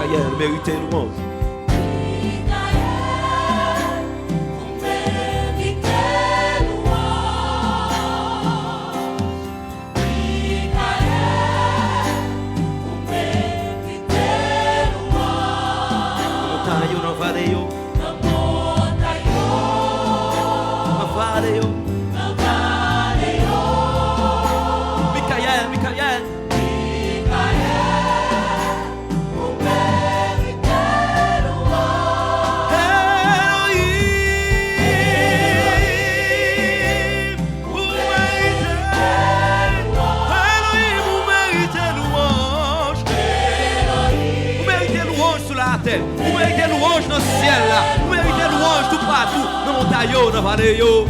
Michael, mérité louange. Vous méritez louange dans le ciel là. Vous méritez louange tout partout. Dans mon taillot, dans vallée yo.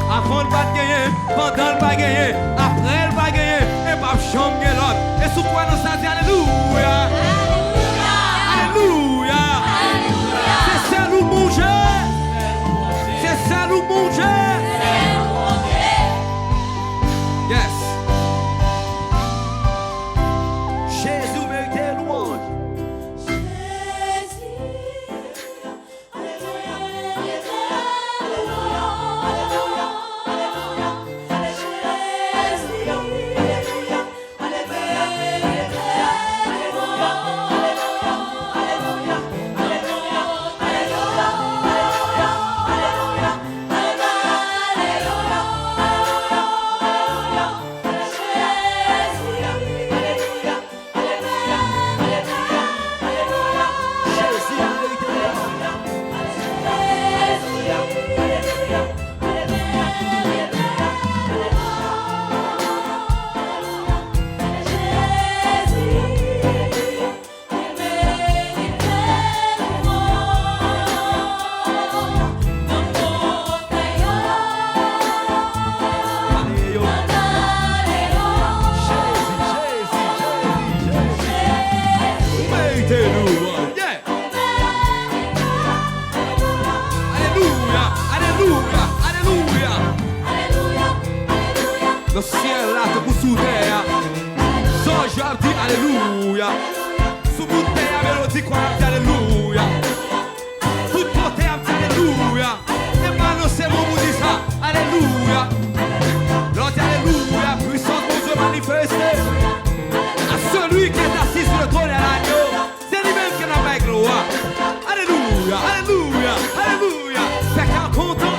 Avant le pas gagner, pendant le pas gagner, après le pas gagner, et pas chambre l'autre. Et sous quoi nous ça dit alléluia. Alléluia. C'est ça nous manger. C'est ça nous manger. Yes. Jésus mérite louange. Le ciel là te pousse sous terre. Son job dit alléluia. Sous bout de terre, mélodie quoi dit alléluia. Tout côté dit alléluia. Et maintenant c'est mon vous dit ça. Alléluia. L'autre alléluia. Puissance mon Dieu manifestée. À celui qui est assis sur le trône et à l'agneau. C'est lui-même qui n'a pas gloire. Alléluia. Alléluia. Alléluia. C'est qu'un content.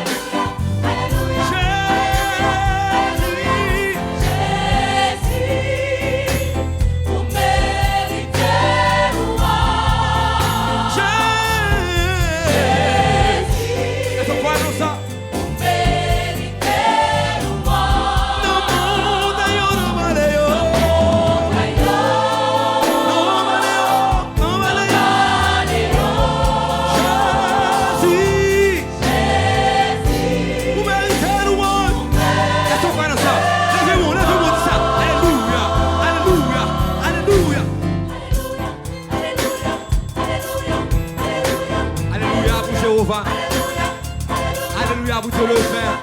Alléluia pour Dieu le Père.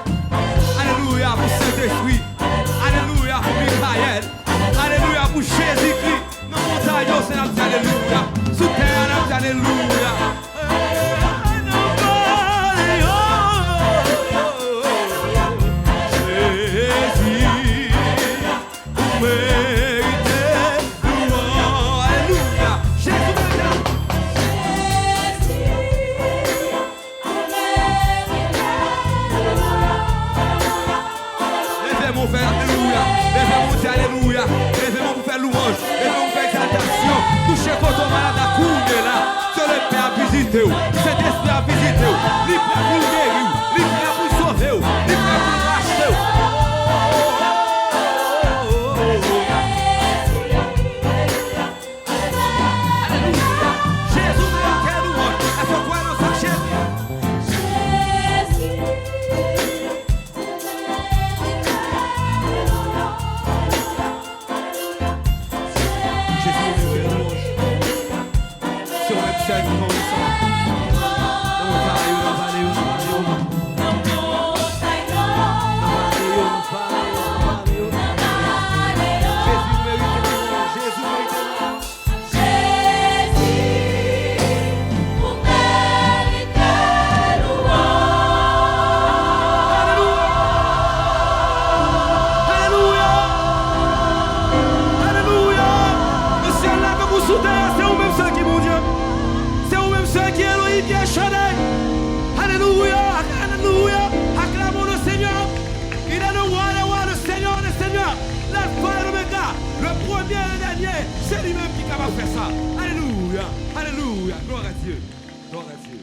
Alléluia pour Saint-Esprit. Alléluia pour Michael. Alléluia pour Jésus-Christ. Dans mon taillot, c'est notre alléluia. Sous terre, notre alléluia. Jésus, visiter, Saint-Esprit a visité, il prêt pour guérir, il prêt pour sauver, il prêt pour racheter. Jésus veut qu'elle nous montre, est-ce qu'on croit dans sa Jésus? C'est lui-même qui est capable de faire ça. Alléluia, alléluia, gloire à Dieu, gloire à Dieu.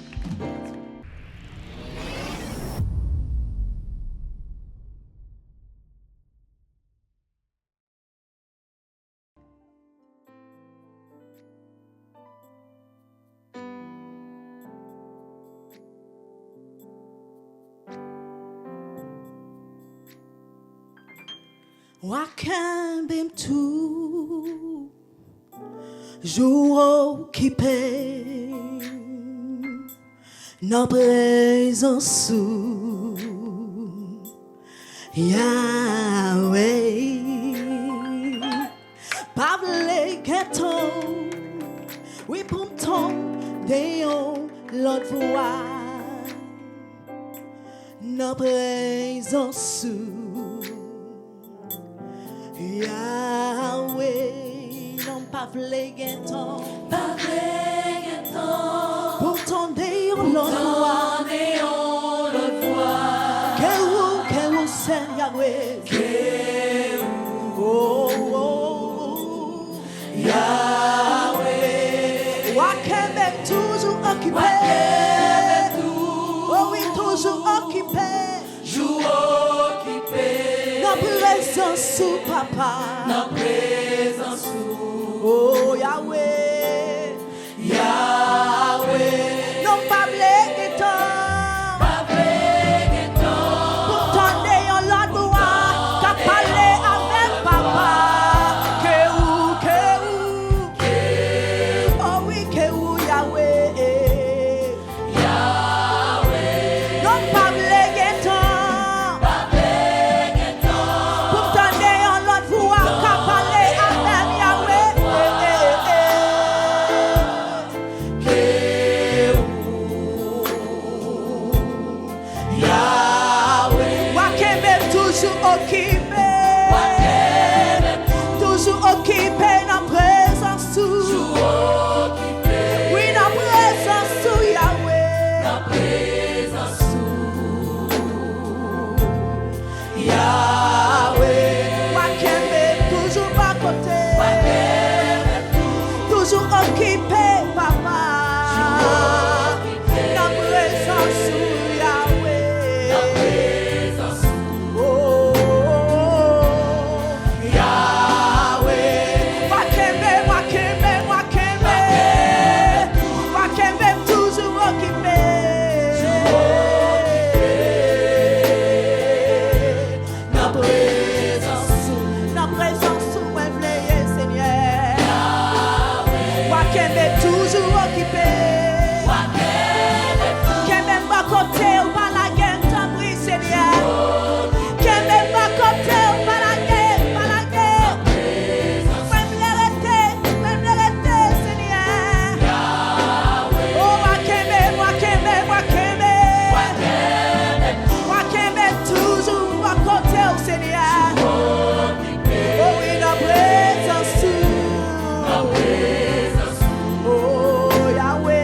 Wakambem tout jour occupé dans présence Yahweh Pavle Keton oui pour ton déon l'autre voix dans présence Yahweh, non pas flégueton, pour ton déon l'autre voix, que ou c'est Yahweh, Yahweh, Wakembe toujours occupé, oh oui toujours occupé, présence sous papa, na présence sous oh Yahweh, Yahweh, non pas blégueton, pour ton déon la doigt, qu'a parlé avec papa, que oh oui que Yahweh, non pas blégueton. Toujours occupé dans présence sous oui dans présence sous Yahweh dans présence sous Yahweh Wakembe toujours à côté toujours occupé papa dans présence sous Yahweh dans présence oh Yahweh.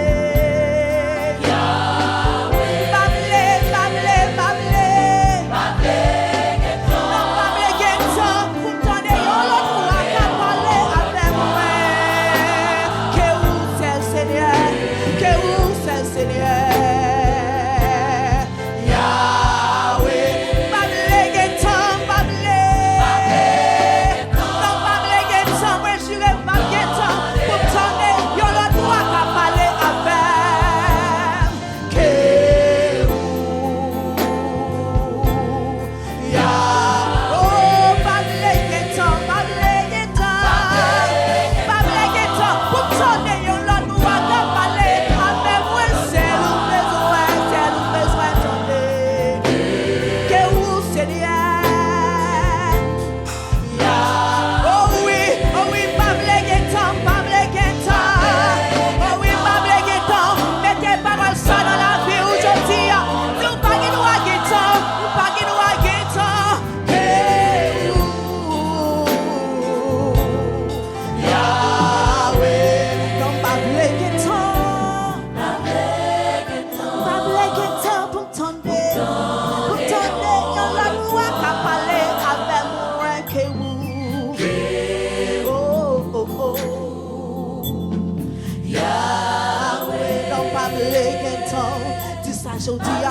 gen temps, dis ça jodi a,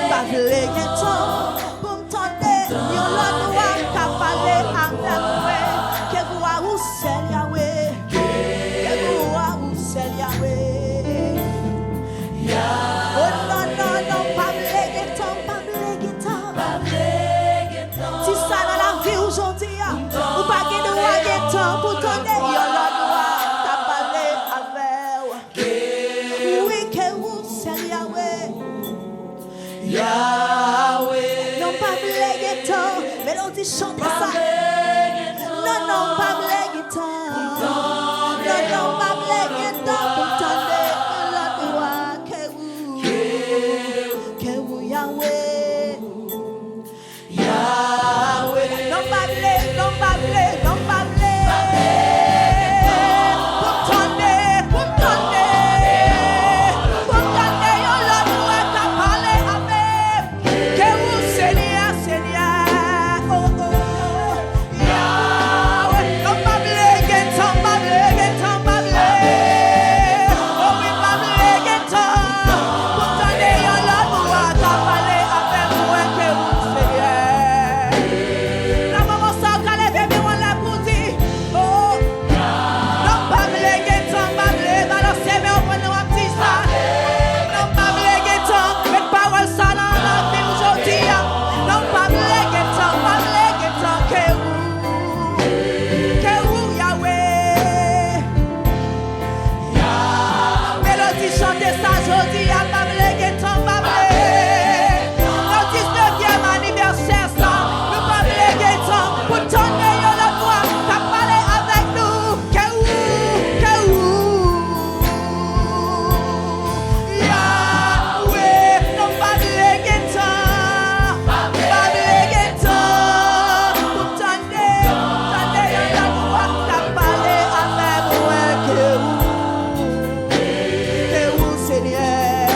pas vle gen temps, pour m'tendre, yon l'autre doit qu'a parler avec moi, que vous a ou c'est Yahweh, que vous a ou c'est Yahweh, oh non non non, pas vle gen temps, pas vle gen temps, dis ça dans la vie aujourd'hui a, ou pas gen droit gen temps pour t'endre, yon l'autre doit qu'a parler avec, oui que vous c'est Yahweh. Yahweh. Non pas blague temps, mélodie chante ça. Non non pas blague temps. Non non pas blague temps pour t'entendre la voix que vous Yahweh. Yahweh. Non pas blague, non pas blague, non pas blague. Pour t'entendre, pour t'entendre, yon la voix qu'a parlé avec. Que vous Seigneur, Seigneur, oh oh, Yahweh, non pas blague temps, pas blague temps, pas blague, oh oui pas blague temps, pour t'entendre yon la voix qu'a parlé avec moi que vous Seigneur. La maman ça qu'a levé bien on l'a pour dire, oh, non pas blague temps, pas blague, alors c'est bien on prend un petit ça. Non pas blague temps, mais parole ça dans la vie aujourd'hui. Non pas blague temps, que vous Yahweh. Mélodie chante ça aujourd'hui, pas blague temps, pas blague. Notre 19e anniversaire ça, nous pas blague temps, pour t'entendre yon la voix, t'as parlé avec nous, que Yahweh, non pas blague temps, pour t'entendre yon la voix, t'as parlé avec moi, que vous Seigneur.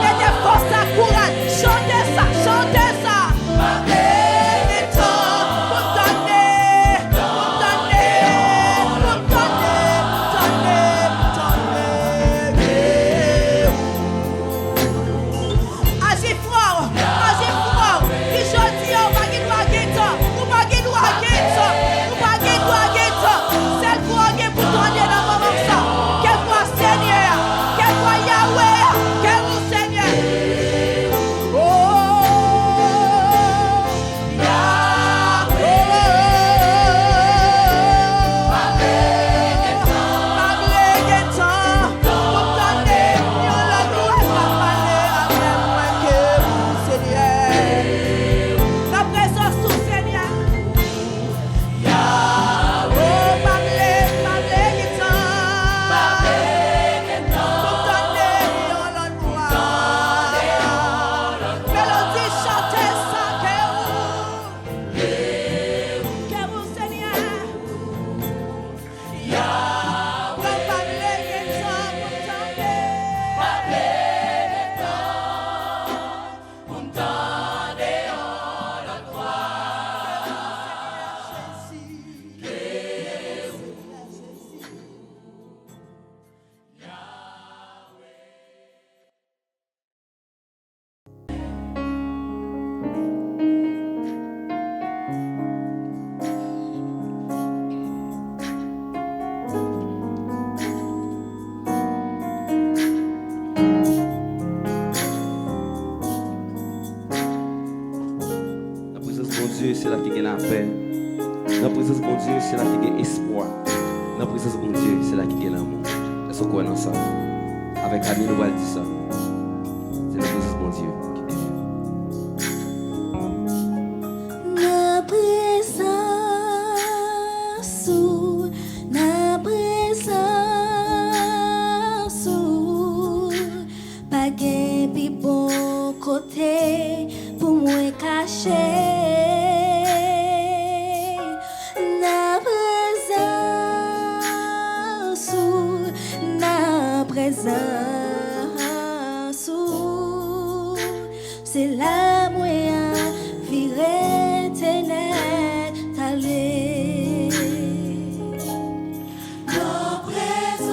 Mettez force à courage, chantez ça, chantez ça. Pas blague temps, pour t'entendre, Agis fort, dis jodi on va gagner temps, ou pas gagner droit temps, ou pas gagner droit temps, c'est pour gagner pour t'entendre dans moment ça. Quel soit Seigneur, quel soit Yahweh, quel vous Seigneur. Oh Yahweh. Pas blague temps, pour t'entendre yon la gloire qu'a parlé avec moi que vous Seigneur. La présence du Seigneur. Yahweh, pas blague temps, pour t'entendre yon la gloire. Mélodie chantez ça que vous Seigneur. Yahweh, pas blague temps, pour La présence de Dieu, c'est là qui gagne la paix. La présence de Dieu, c'est là qui gagne espoir. La présence de Dieu, c'est là qui gagne l'amour. Est-ce qu'on est ensemble? Avec Camille, nous allons dire ça. C'est la présence de Dieu qui défie. Na présence, na présence, pas gen pi bon côté pour moi cacher. Na présence, c'est la moyen virer ténèbres t'aller. Na présence,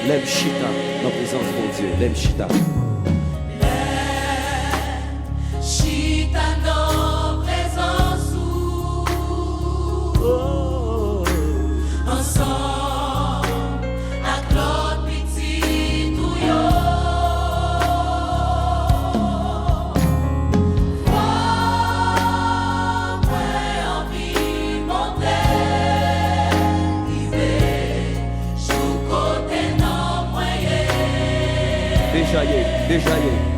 Lève chita dans la présence de mon Dieu. Lève chita. Déjà y est.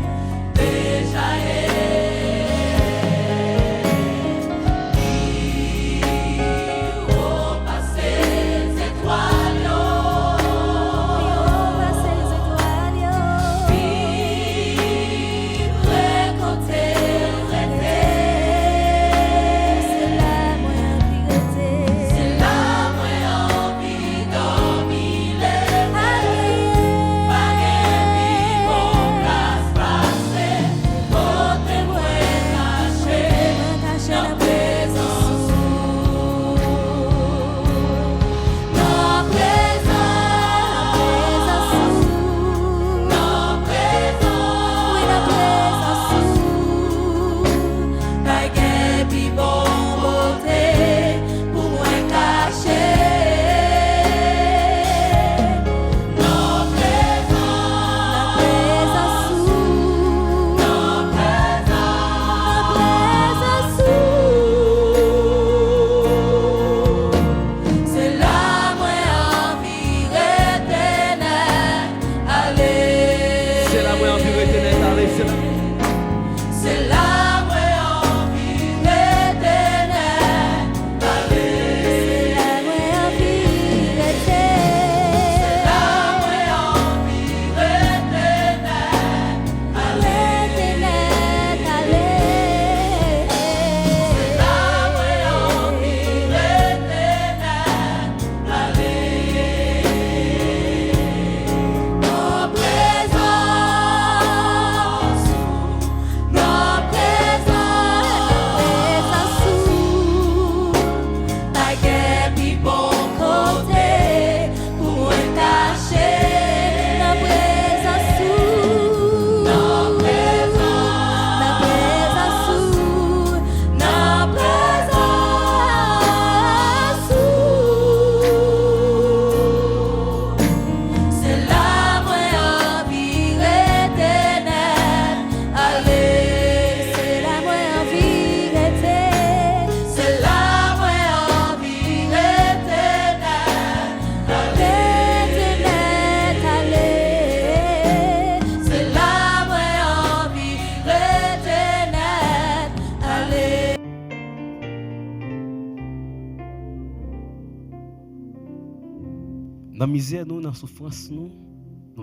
Dans la misère, nous, dans la souffrance, nous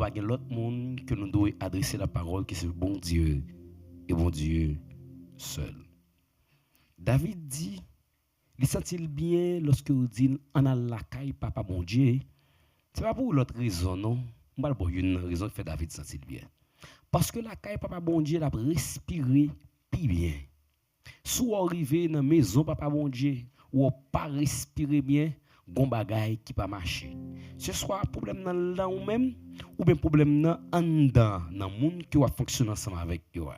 avons l'autre monde que nous devons adresser la parole, qui c'est bon Dieu et bon Dieu seul. David dit, il sent-il bien lorsque vous dites, on a la caille, papa bon Dieu. Ce n'est pas pour l'autre raison, non. Je ne sais pas une raison qui fait David sentir bien. Parce que la caille, papa bon Dieu, il a respiré plus bien. Si vous arrivez dans la maison, papa bon Dieu, ou pas respirer bien, gon bagay qui pas marcher. Ce soit problème dans là ou même ou bien problème dans en dedans dans monde qui va fonctionner ensemble avec yo.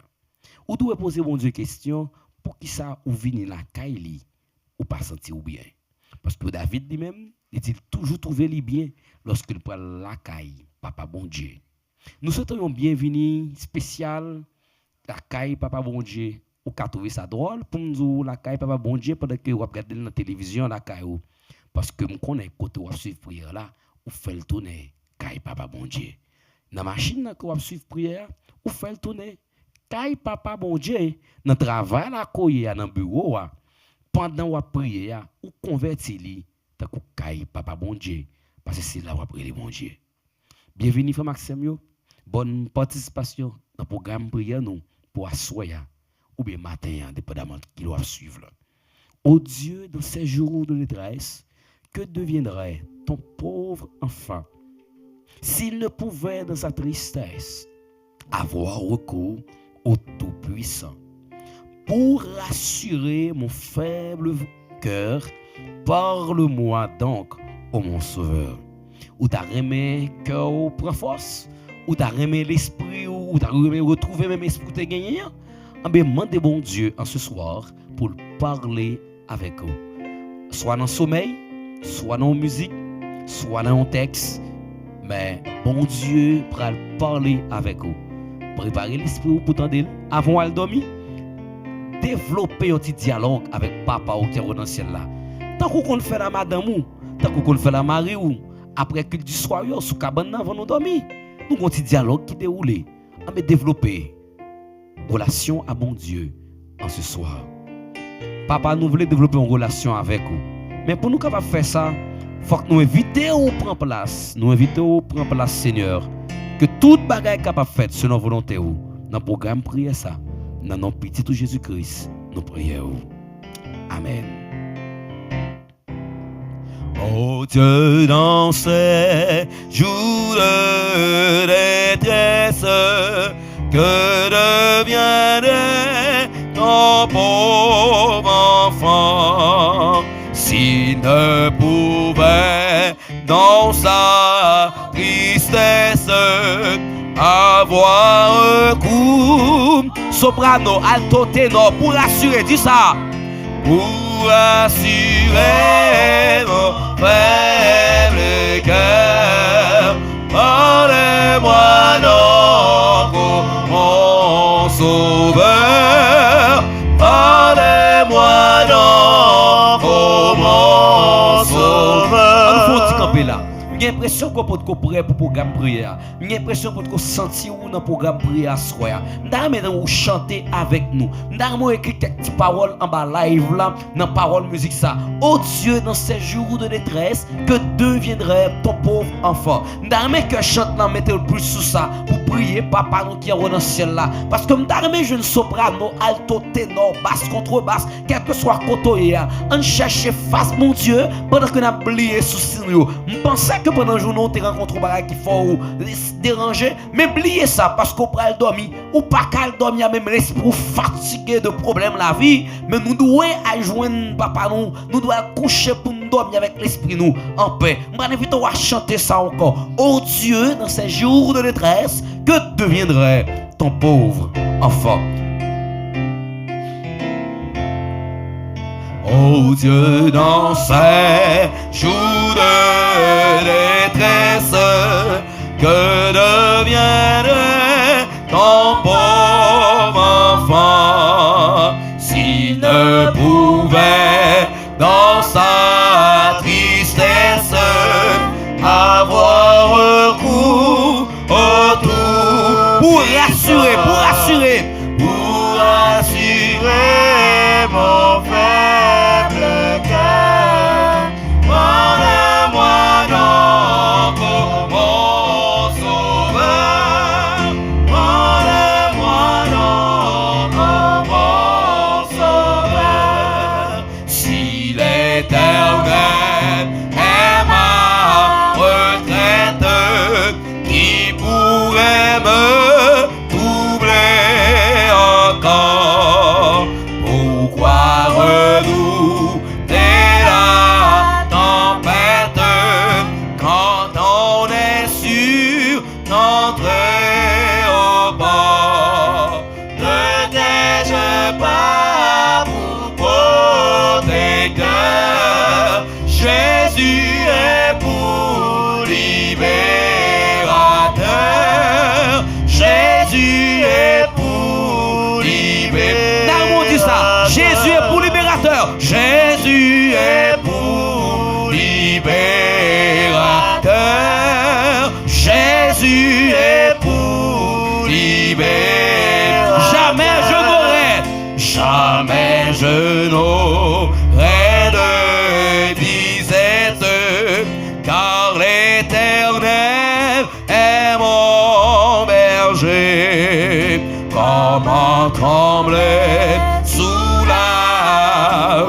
Ou doit poser bon Dieu question pour qui ça ou vini la caille ou pas sentir ou bien. Parce que David lui-même, il dit toujours trouver li bien lorsqu'il prend la caille papa bon Dieu. Nous souhaitons un bienvenue spécial la caille papa bon Dieu. Ou ka trouver ça drôle pour nous dire la caille papa bon Dieu pendant que vous regardez la télévision la caille. Parce que je connais côté où suivre prière là, ou fait le tourner, caille papa bon Dieu. Dans la machine que vous suivre prière, ou fait le tourner, caille papa bon Dieu. Dans le travail là, dans le bureau, pendant vous prier, ou convertir li, tant que caille papa bon Dieu. Parce que c'est là où vous priez bon Dieu. Bienvenue, frère Maxime, bonne participation dans le programme prière nous pour assoyer ou bien matin, dépendamment qui doit suivre. Ô Dieu, dans ces jours de détresse, que deviendrait ton pauvre enfant s'il ne pouvait, dans sa tristesse, avoir recours au Tout-Puissant pour rassurer mon faible cœur Parle-moi donc, ô mon sauveur. Ou t'as aimé cœur ou prend force, ou t'as aimé l'esprit, ou t'as aimé retrouver même esprit que t'as gagné. En bien, demandez bon Dieu en ce soir pour parler avec vous. Soit dans le sommeil, soit dans la musique, soit dans un texte. Mais bon Dieu pour parler avec vous. Préparez l'esprit pour t'entendre avant de dormir. Développez un petit dialogue avec papa ou qui est dans le ciel là. Tant qu'on fait la madame ou, tant qu'on fait la mari ou, après que du soir, sous cabane avant de dormir, nous avons un petit dialogue qui déroule. On va développer relation à bon Dieu en ce soir. Papa nous voulait développer une relation avec vous. Mais pour nous capables de faire ça, il faut que nous invitions à prendre place. Nous invitons à prendre place, Seigneur. Que toute bagaille capable de faire selon volonté. Dans le programme prière ça. Dans notre petit Jésus-Christ, nous prions. Amen. Oh Dieu, dans ces jours de détresse, que deviendrait ton pauvre enfant s'il ne pouvait dans sa tristesse avoir un coup soprano, alto, ténor pour assurer, dis ça, pour assurer mon faible cœur. Parlez-moi donc, mon sauveur. Parlez-moi donc, mon sauveur. On faut camper là. J'ai l'impression qu'on peut prêt pour le programme prière. J'ai l'impression qu'on peut sentir dans le programme prière soir. Nous chanter avec nous. Nous écrit quelques petites paroles en bas live là, dans parole musique ça. Oh Dieu, dans ces jours de détresse, que deviendrait ton pauvre enfant. Nous que chante là, mettez le plus sous ça pour prier papa nous qui est dans le ciel là. Parce que nous jeune soprano, alto, ténor, basse, contrebasse, quel que soit côté, on cherche face mon Dieu pendant que nous avons oublié sous signe. Je pensais que pendant le jour, nous avons rencontré des qui font déranger, mais oubliez ça parce qu'on peut dormir ou pas qu'à dormir, même l'esprit fatigué de problèmes la vie. Mais nous devons joindre papa nous devons coucher pour nous dormir avec l'esprit nous en paix. Je vous invite à chanter ça encore. Oh Dieu, dans ces jours de détresse, que deviendrait ton pauvre enfant? Oh Dieu, dans ces jours de détresse, que deviendrait ton pauvre enfant s'il ne pouvait dans sa tristesse avoir recours autour pour rassurer mon faible cœur. Parle-moi donc, mon sauveur. Parle-moi donc, mon sauveur. Si l'Éternel est ma retraite, qui pourrait me troubler encore? Pourquoi redouter la tempête quand on est sûr d'entrer au bord? Ne t'ai-je pas pour protecteur? Jésus est pour libérateur. Jésus est pour libérateur. Jésus est pour libérateur. Jésus est pour libérateur. Jésus est pour libérateur. Jamais je n'aurai de disette, car l'Éternel est mon berger. Comment trembler sous la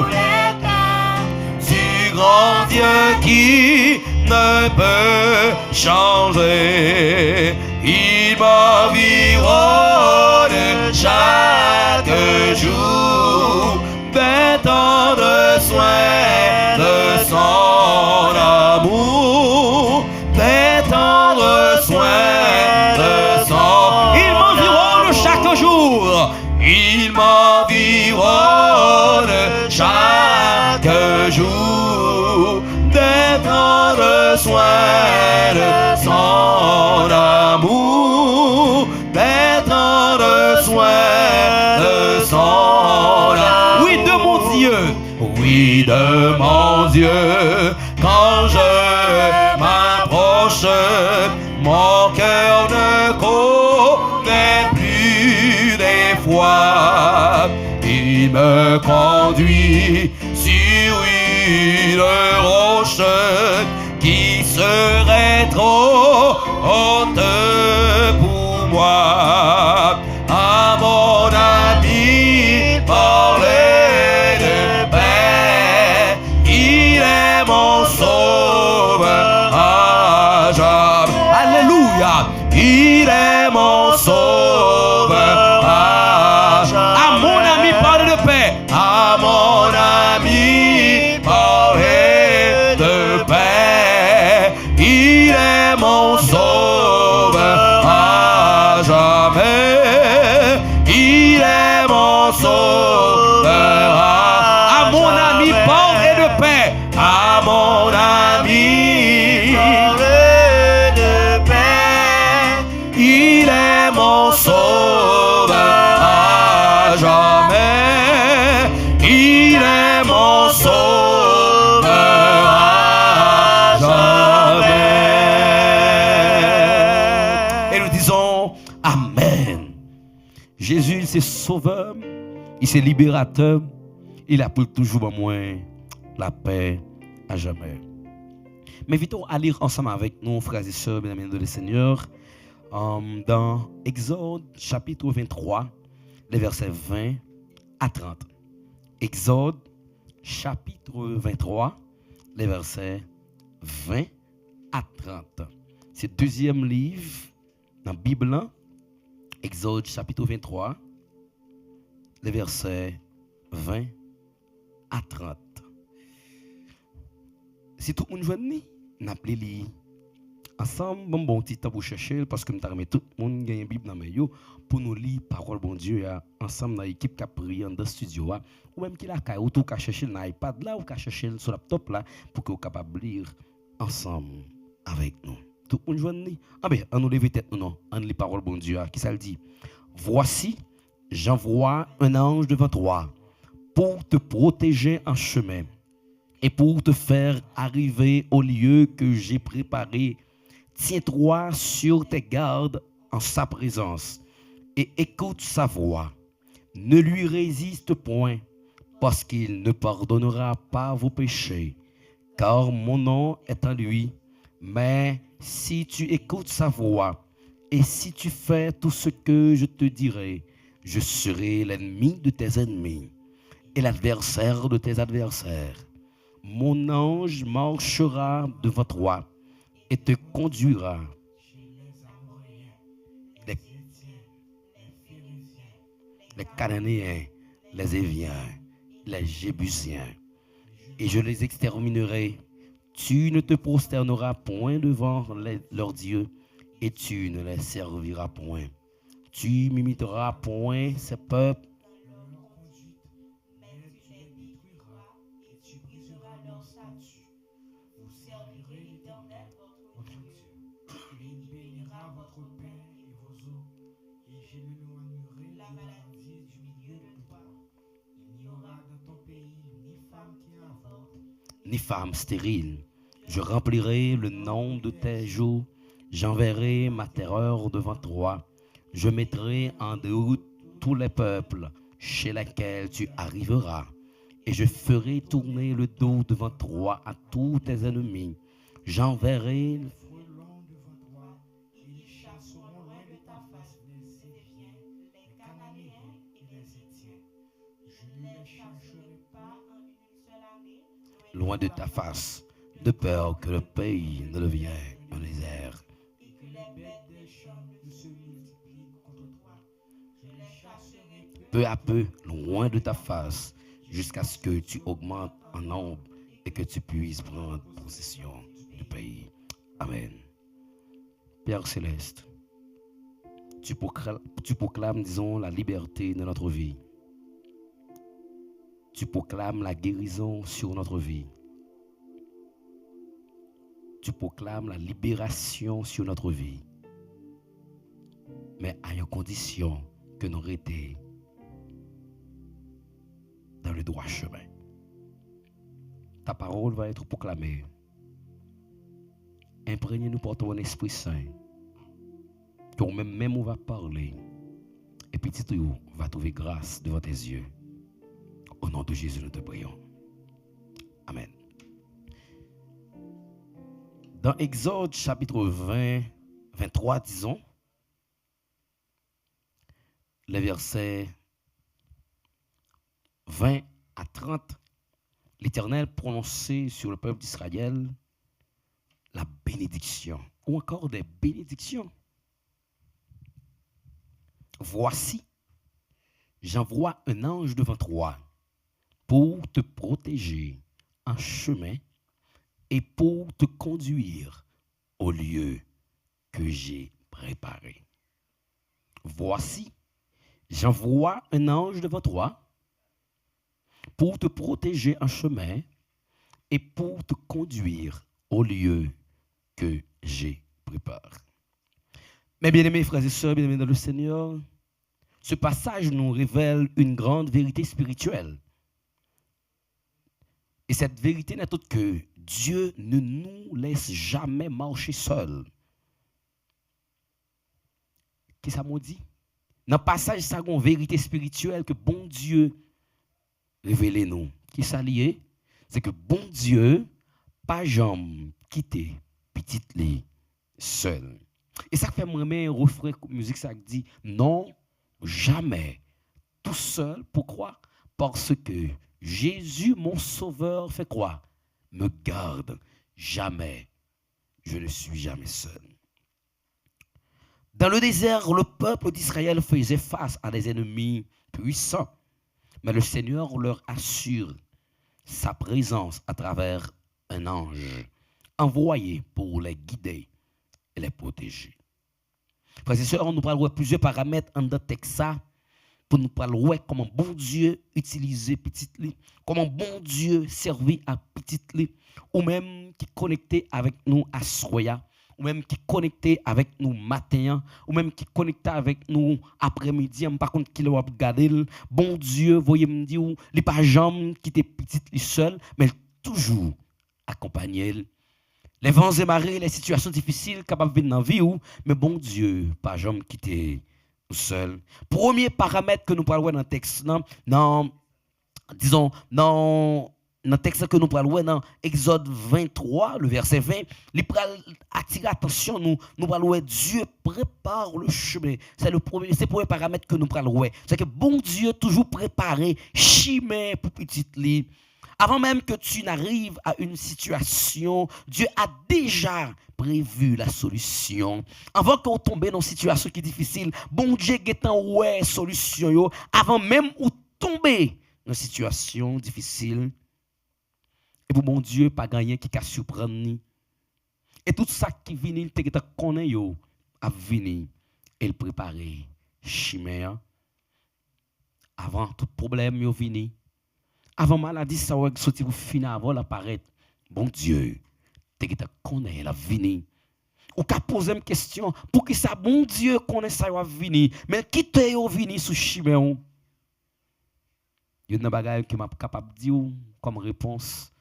du grand Dieu qui ne peut changer. Il m'environne chaque jour d'un temps de soins de son amour, des tendres soins de son. Il m'environne chaque jour, il m'environne chaque jour, des tendres soins de son amour, des tendres soins de son amour. Oui, de mon Dieu, oui, de mon Dieu, quand je m'approche, mon cœur ne connaît plus d'effroi. Il me conduit sur une roche qui serait trop haute pour moi. À mon ami, parler de paix, il est mon sauveur à jamais. Alléluia, il est mon sauveur à jamais. À mon ami, parler de paix, à mon ami, parler de paix, il est mon sauveur à jamais. Il est mon sauveur à mon ami, parler de paix, à mon ami, parler de paix, il est mon sauveur à jamais. Il est mon sauveur à jamais. Et nous disons Amen. Jésus, c'est sauveur, il c'est libérateur, il a pour toujours en moi la paix à jamais. Mais invitons à lire ensemble avec nous, frères et sœurs, bien aimés de le Seigneur, dans Exode chapitre 23, les versets 20 à 30. Exode chapitre 23, les versets 20 à 30. C'est le deuxième livre dans la Bible, Exode chapitre 23, les versets 20 à 30. Si tout le monde joue, nous appelons ensemble, bon petit temps pour chercher, parce que nous avons tout le monde gagne une Bible dans les mains pour nous lire la parole bon Dieu ensemble dans l'équipe qui a prié dans le studio, ou même qui l'a ou tout qu'à chercher dans l'iPad là, ou qu'à chercher sur le laptop là, pour que vous capable de lire ensemble avec nous. Tout le monde joue. Ah ben, on nous lève tête non, on lit la parole bon Dieu, qui ça le dit. Voici, j'envoie un ange devant toi pour te protéger en chemin et pour te faire arriver au lieu que j'ai préparé. Tiens-toi sur tes gardes en sa présence et écoute sa voix. Ne lui résiste point, parce qu'il ne pardonnera pas vos péchés, car mon nom est en lui. Mais si tu écoutes sa voix et si tu fais tout ce que je te dirai, je serai l'ennemi de tes ennemis et l'adversaire de tes adversaires. Mon ange marchera devant toi et te conduira. Les Cananéens, les Éviens, les Jébusiens, et je les exterminerai. Tu ne te prosterneras point devant leurs dieux, et tu ne les serviras point. Tu m'imiteras point ces peuples. Ni femme stérile. Je remplirai le nombre de tes jours. J'enverrai ma terreur devant toi. Je mettrai en déroute tous les peuples chez lesquels tu arriveras. Et je ferai tourner le dos devant toi à tous tes ennemis. J'enverrai loin de ta face, de peur que le pays ne devienne un désert. Peu à peu, loin de ta face, jusqu'à ce que tu augmentes en nombre et que tu puisses prendre possession du pays. Amen. Père Céleste, tu proclames, disons, la liberté de notre vie. Tu proclames la guérison sur notre vie. Tu proclames la libération sur notre vie. Mais à une condition que nous restions dans le droit chemin. Ta parole va être proclamée. Imprégnez-nous par ton Esprit Saint. Que même on va parler. Et petit tout va trouver grâce devant tes yeux. Au nom de Jésus, nous te prions. Amen. Dans Exode chapitre 23, disons, les versets 20 à 30, l'Éternel prononçait sur le peuple d'Israël la bénédiction, ou encore des bénédictions. Voici, j'envoie un ange devant toi pour te protéger en chemin et pour te conduire au lieu que j'ai préparé. Voici, j'envoie un ange devant toi pour te protéger en chemin et pour te conduire au lieu que j'ai préparé. Mes bien-aimés frères et sœurs, bien-aimés dans le Seigneur, ce passage nous révèle une grande vérité spirituelle. Et cette vérité n'est autre que Dieu ne nous laisse jamais marcher seul. Qu'est-ce que ça m'a dit? Dans le passage, ça a une vérité spirituelle que bon Dieu révèle nous. Qui s'allie, c'est que bon Dieu pas jamais quitter petite li seul. Et ça fait moi un refrain musique ça dit non jamais tout seul. Pourquoi? Parce que Jésus mon sauveur fait quoi? Me garde jamais. Je ne suis jamais seul. Dans le désert, le peuple d'Israël faisait face à des ennemis puissants. Mais le Seigneur leur assure sa présence à travers un ange envoyé pour les guider et les protéger. Frères et sœurs, nous parlons de plusieurs paramètres en dans texte pour nous parler de comment bon Dieu utilisait petite lit, comment bon Dieu servit à petite lit, ou même qui connectait avec nous à soya, ou même qui connectait avec nous matin, ou même qui connectait avec nous après-midi, par contre qui l'a regardé, bon Dieu, voyez me dire, il pas jamais qui était petite lit seul, mais toujours accompagné. Les vents et marées, les situations difficiles capables de venir dans la vie, mais bon Dieu, pas jamais quitté seul. Premier paramètre que nous parlons dans le texte, disons, dans le texte que nous parlons dans Exode 23, le verset 20, il attire l'attention, nous parlons, Dieu prépare le chemin. C'est le premier paramètre que nous parlons. C'est que bon Dieu toujours préparé chemin pour petite lit. Avant même que tu n'arrives à une situation, Dieu a déjà prévu la solution. Avant qu'on tombe dans une situation qui est difficile, bon Dieu a une solution. Avant même ou tomber dans une situation difficile, et pour bon Dieu, pas gagner qui a surprendre. Et tout ça qui vient, il te connaît à venir et le préparer chemin. Avant tout problème yo vini. Avant maladie, ça va sortir pour finir avant l'apparaître. Bon Dieu, tu connais la venir. Ou qu'à poser une question, pour que ça, bon Dieu, connaît ça va venir. Mais qui t'est venu sous chemin? Il y a une bagaille qui m'a capable de dire comme réponse,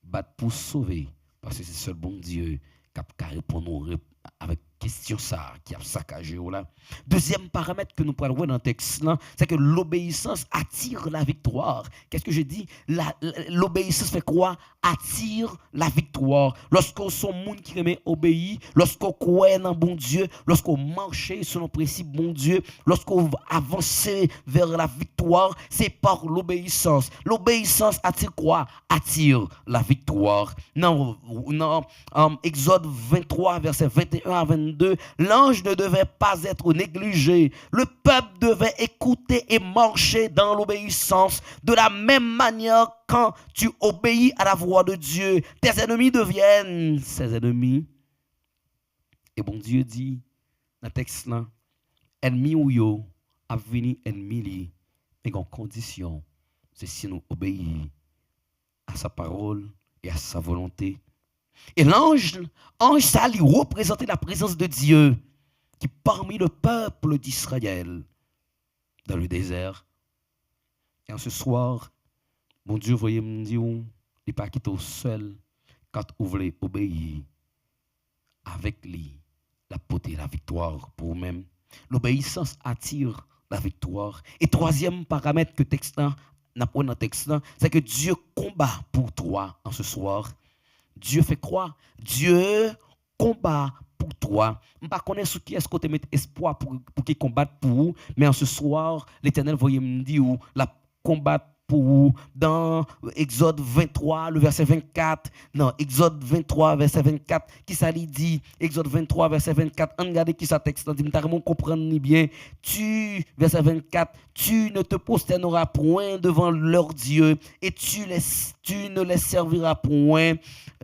battre pour sauver. Parce que c'est seul bon Dieu qui a répondre avec question ça qui a saccagé là. Deuxième paramètre que nous parlons dans le texte là, c'est que l'obéissance attire la victoire. Qu'est-ce que je dis? L'obéissance fait quoi? Attire la victoire. Lorsqu'on sont monde qui remet obéir, lorsqu'on croit dans bon Dieu, lorsqu'on marche selon le principe bon Dieu, lorsqu'on avance vers la victoire, c'est par l'obéissance. L'obéissance attire quoi? Attire la victoire. Non, Exode 23 verset 21 à 22. 22, l'ange ne devait pas être négligé. Le peuple devait écouter et marcher dans l'obéissance. De la même manière, quand tu obéis à la voix de Dieu, tes ennemis deviennent ses ennemis. Et bon Dieu dit, dans le texte là, ennemi ou yo, a venu ennemi li, mais en condition, c'est si nous obéissons à sa parole et à sa volonté. Et l'ange, ça lui représentait la présence de Dieu qui parmi le peuple d'Israël dans le désert. Et en ce soir, mon Dieu, voyez me dire, il n'est pas quitté seul quand vous voulez obéir avec lui. La beauté, la victoire pour vous-même. L'obéissance attire la victoire. Et troisième paramètre que texte n'a pas dans le texte, c'est que Dieu combat pour toi en ce soir. Dieu fait quoi? Dieu combat pour toi. Je ne sais pas ce qui est-ce que tu mets espoir pour qu'il combatte pour vous, mais en ce soir, l'Éternel voyait me dire la combattre pour vous. Dans Exode 23, le verset 24, non, Exode 23, verset 24, qui ça lui dit? Exode 23, verset 24, regardez qui ça texte, dit, vous comprendre bien. Verset 24, tu ne te prosterneras point devant leur Dieu et tu ne les serviras point.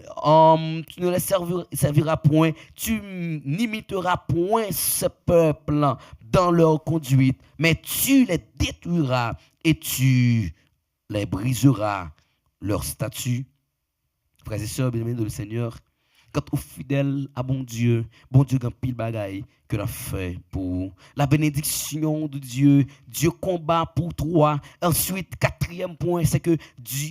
Tu ne les serviras point, tu n'imiteras point ce peuple dans leur conduite, mais tu les détruiras et tu les briseras leur statut. Frères et sœurs, bien-aimés de le Seigneur, quand vous fidèles à bon Dieu gagne pile bagaille que l'a fait pour vous. La bénédiction de Dieu, Dieu combat pour toi. Ensuite, quatrième point, c'est que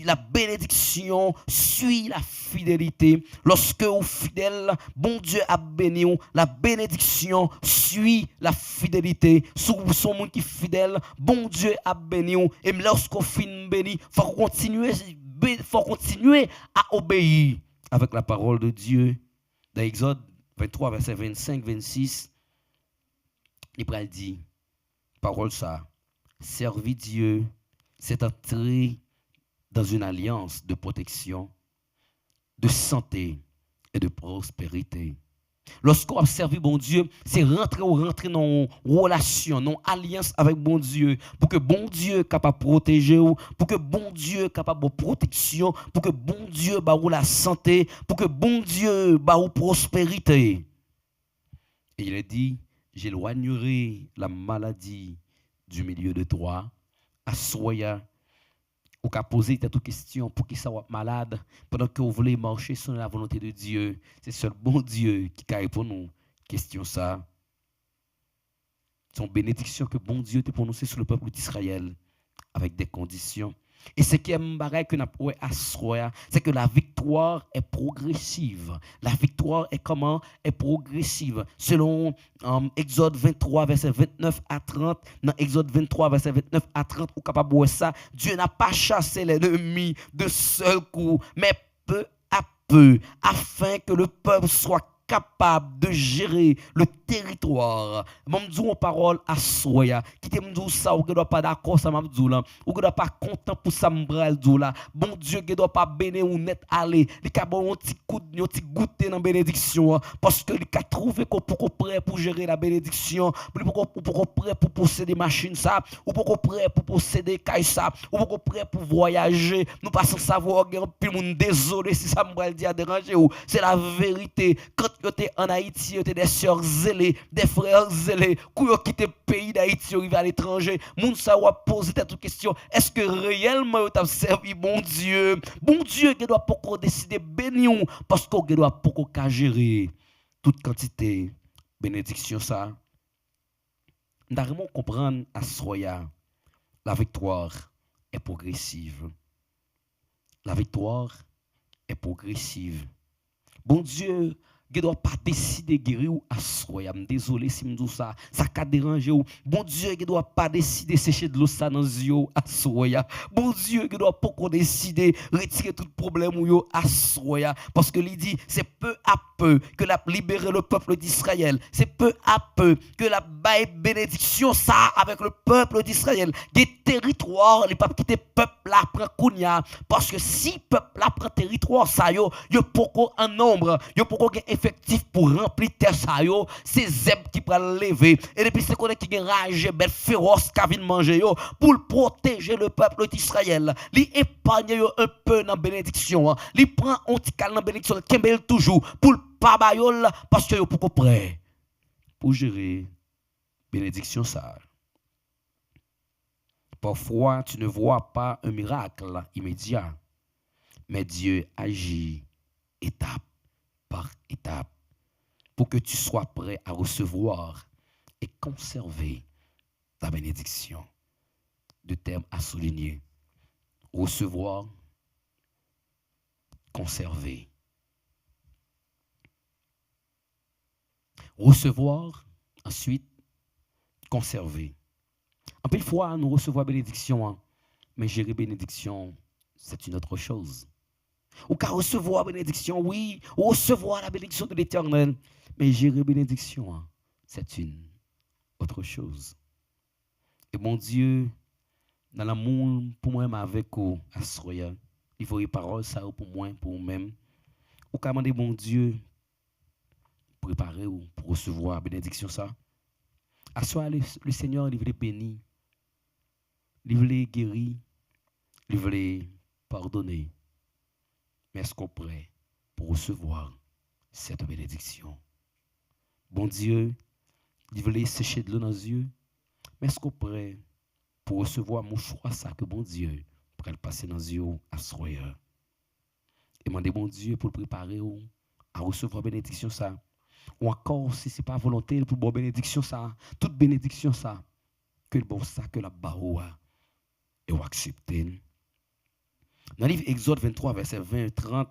la bénédiction suit la fidélité. Lorsque vous fidèles, bon Dieu a béni, la bénédiction suit la fidélité. Si vous êtes monde qui est fidèle, bon Dieu a béni. Et lorsqu'on finit béni, il faut continuer à obéir avec la parole de Dieu. Dans Exode 23, verset 25, 26, il dit, parole ça, servir Dieu, c'est entrer dans une alliance de protection, de santé et de prospérité. Lorsqu'on a servi bon Dieu, c'est rentrer dans une relation, dans une alliance avec bon Dieu, pour que bon Dieu soit capable de protéger, pour que bon Dieu soit capable de protection, pour que bon Dieu ait la santé, pour que bon Dieu ait la prospérité. Et il a dit, j'éloignerai la maladie du milieu de toi, assoya. Ou qu'à poser toute question pour qu'il soit malade pendant que vous voulez marcher selon la volonté de Dieu. C'est seul bon Dieu qui a pour nous question ça. C'est une bénédiction que bon Dieu t'a prononcée sur le peuple d'Israël avec des conditions. Et ce qui est m'baraille que n'a pas assoya, c'est que la victoire est progressive. La victoire est comment? Est progressive. Selon Exode 23, verset 29 à 30, dans Exode 23, verset 29 à 30, ou capable de ça, Dieu n'a pas chassé l'ennemi de seul coup, mais peu à peu, afin que le peuple soit capable de gérer le territoire. M'm dis en parole à soya, qui te m'dou ça ou que doit pas d'accord ça m'dou là, ou que doit pas content pour ça m'bral dou là. Bon Dieu qui doit pas bénir ou net aller, li ka bon un petit coup, un petit goûter dans bénédiction parce que li ka trouver qu'on pour prêt pour gérer la bénédiction, pour prêt pour posséder machine ça, ou pour prêt pour posséder caille ça, ou pour prêt pour voyager. Nous pas sans savoir puis moun désolé si ça m'bral dire déranger ou, c'est la vérité. Quand vous êtes en Haïti, vous êtes des sœurs zélées, des frères zélés, qui ont quitté le pays d'Haïti, arrivé à l'étranger. Moun sa wa poser cette question, est-ce que réellement vous avez servi bon Dieu? Bon Dieu qui doit pas décider bénir parce qu'on doit pas gérer toute quantité bénédiction ça. Nous devons comprendre à Soya, la victoire est progressive. La victoire est progressive. Bon Dieu ne doit pas décider de guérir ou assoyer. Désolé si je dis ça. Ça a dérangé. Bon Dieu ne doit pas décider de sécher de l'eau ça dans les yeux assoyer. Bon Dieu ne doit pas décider de retirer tout problème ou assoyer. Parce que il dit, c'est peu à peu que la libérer le peuple d'Israël. C'est peu à peu que la bénédiction ça avec le peuple d'Israël. Des territoires, les peuples qui étaient peuple là prend kounya. Parce que si peuple là prend territoire ça, yo poko en nombre, yo poko effectif pour remplir terre ça yo, c'est Zeb qui prend lever et depuis c'est qu'on qui rage bête féroce qui vient manger yo pour protéger le peuple d'Israël. Li épargne yo un peu dans bénédiction, li prend un petit cal dans bénédiction, kembel toujours pour pas bayol parce que yo pour prêt pour gérer bénédiction ça. Parfois, tu ne vois pas un miracle immédiat, mais Dieu agit étape par étape pour que tu sois prêt à recevoir et conserver ta bénédiction. Deux termes à souligner. Recevoir, conserver. Recevoir, ensuite, conserver. En pile fois, nous recevons bénédiction, mais gérer bénédiction, c'est une autre chose. Ou qu'à recevoir bénédiction, oui, ou recevoir la bénédiction de l'Éternel, mais gérer bénédiction, c'est une autre chose. Et mon Dieu, dans l'amour pour moi-même avec vous, à Soya, il faut les paroles ça pour moi, pour vous-même. Ou qu'à demander mon Dieu, préparer ou pour recevoir bénédiction ça. À soi, le Seigneur, il veut bénir, il veut guérir, il veut pardonner. Mais est-ce qu'on est prêt pour recevoir cette bénédiction? Bon Dieu, il veut sécher de l'eau dans les yeux. Mais est-ce qu'on est prêt pour recevoir mon choix, ça que bon Dieu, pour le passer dans les yeux à soyer? Et demander bon Dieu pour le préparer à recevoir bénédiction ça. Ou encore, si ce n'est pas volonté pour bonne bénédiction ça, toute bénédiction ça, que le bon ça, que la baroua, et ou accepter. Dans le livre Exode 23, verset 20 et 30,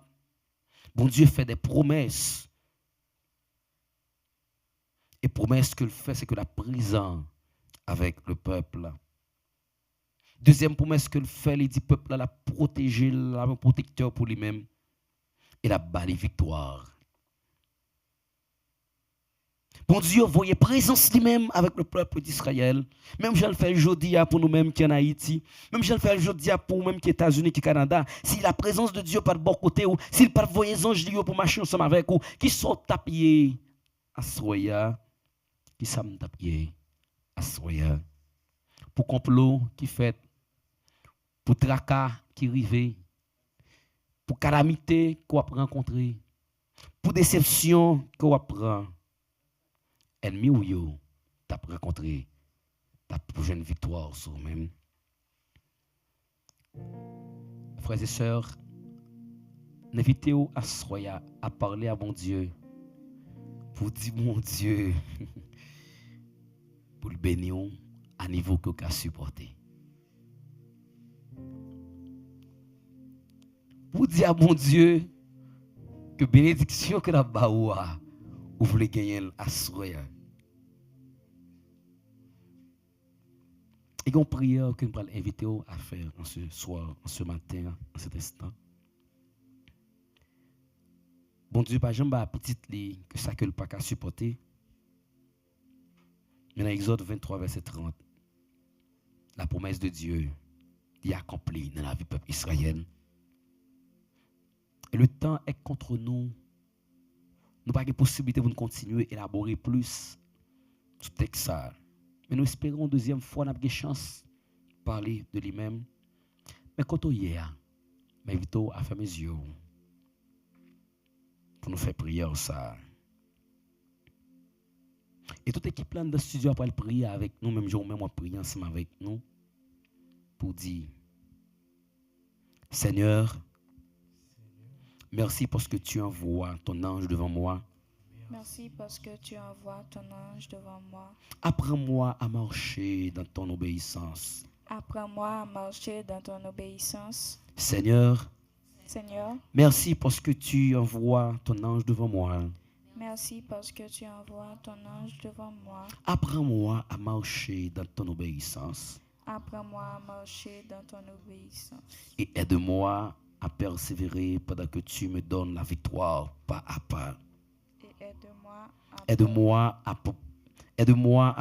bon Dieu fait des promesses. Et promesse qu'il fait, c'est que la prison avec le peuple. Deuxième promesse qu'il fait, il dit peuple la protéger, la protecteur pour lui-même. Et la balle victoire. Bon Dieu, voyez présence lui-même avec le peuple d'Israël. Même je le fais aujourd'hui pour nous-mêmes qui en Haïti. Même je le fais aujourd'hui pour nous-mêmes qui États-Unis, qui Canada. Si la présence de Dieu pas de bon côté, ou s'il pas de voyez anges pour marcher ensemble avec vous, qui sont tapés à Soya, qui sont tapés à Soya. Pour complot qui fait, pour tracas qui arrive, pour calamité qu'on va rencontrer, pour déception qu'on va prendre. Ennemi ou yo, t'as rencontré, t'as prochaine une victoire sur même. Frères et sœurs, invitez-vous à soya, à parler à mon Dieu, pour dire mon Dieu, pour le bénir à niveau que vous pouvez supporter. Pour dire à mon Dieu que bénédiction que la baoua, vous voulez gagner à soya. Et une prière que nous allons inviter à faire en ce soir, en ce matin, en cet instant. Bon Dieu, pas jamais petite li que ça que le pas qu'à supporter. Mais dans Exode 23, verset 30, la promesse de Dieu est accomplie dans la vie du peuple israélien. Et le temps est contre nous. Nous n'avons pas de possibilité de continuer à élaborer plus ce texte. Mais nous espérons deuxième fois nous avons une chance de parler de lui-même. Mais quand on y est, m'invitons à faire mes yeux pour nous faire prière ça. Et toute équipe là dans le studio après prier avec nous, même jour même on prier ensemble avec nous pour dire Seigneur, merci parce que tu envoies ton ange devant moi. Merci parce que tu envoies ton ange devant moi. Apprends-moi à marcher dans ton obéissance. Apprends-moi à marcher dans ton obéissance. Seigneur, merci parce que tu envoies ton ange devant moi. Merci parce que tu envoies ton ange devant moi. Apprends-moi à marcher dans ton obéissance. Apprends-moi à marcher dans ton obéissance. Et aide-moi à persévérer pendant que tu me donnes la victoire pas à pas. Aide-moi à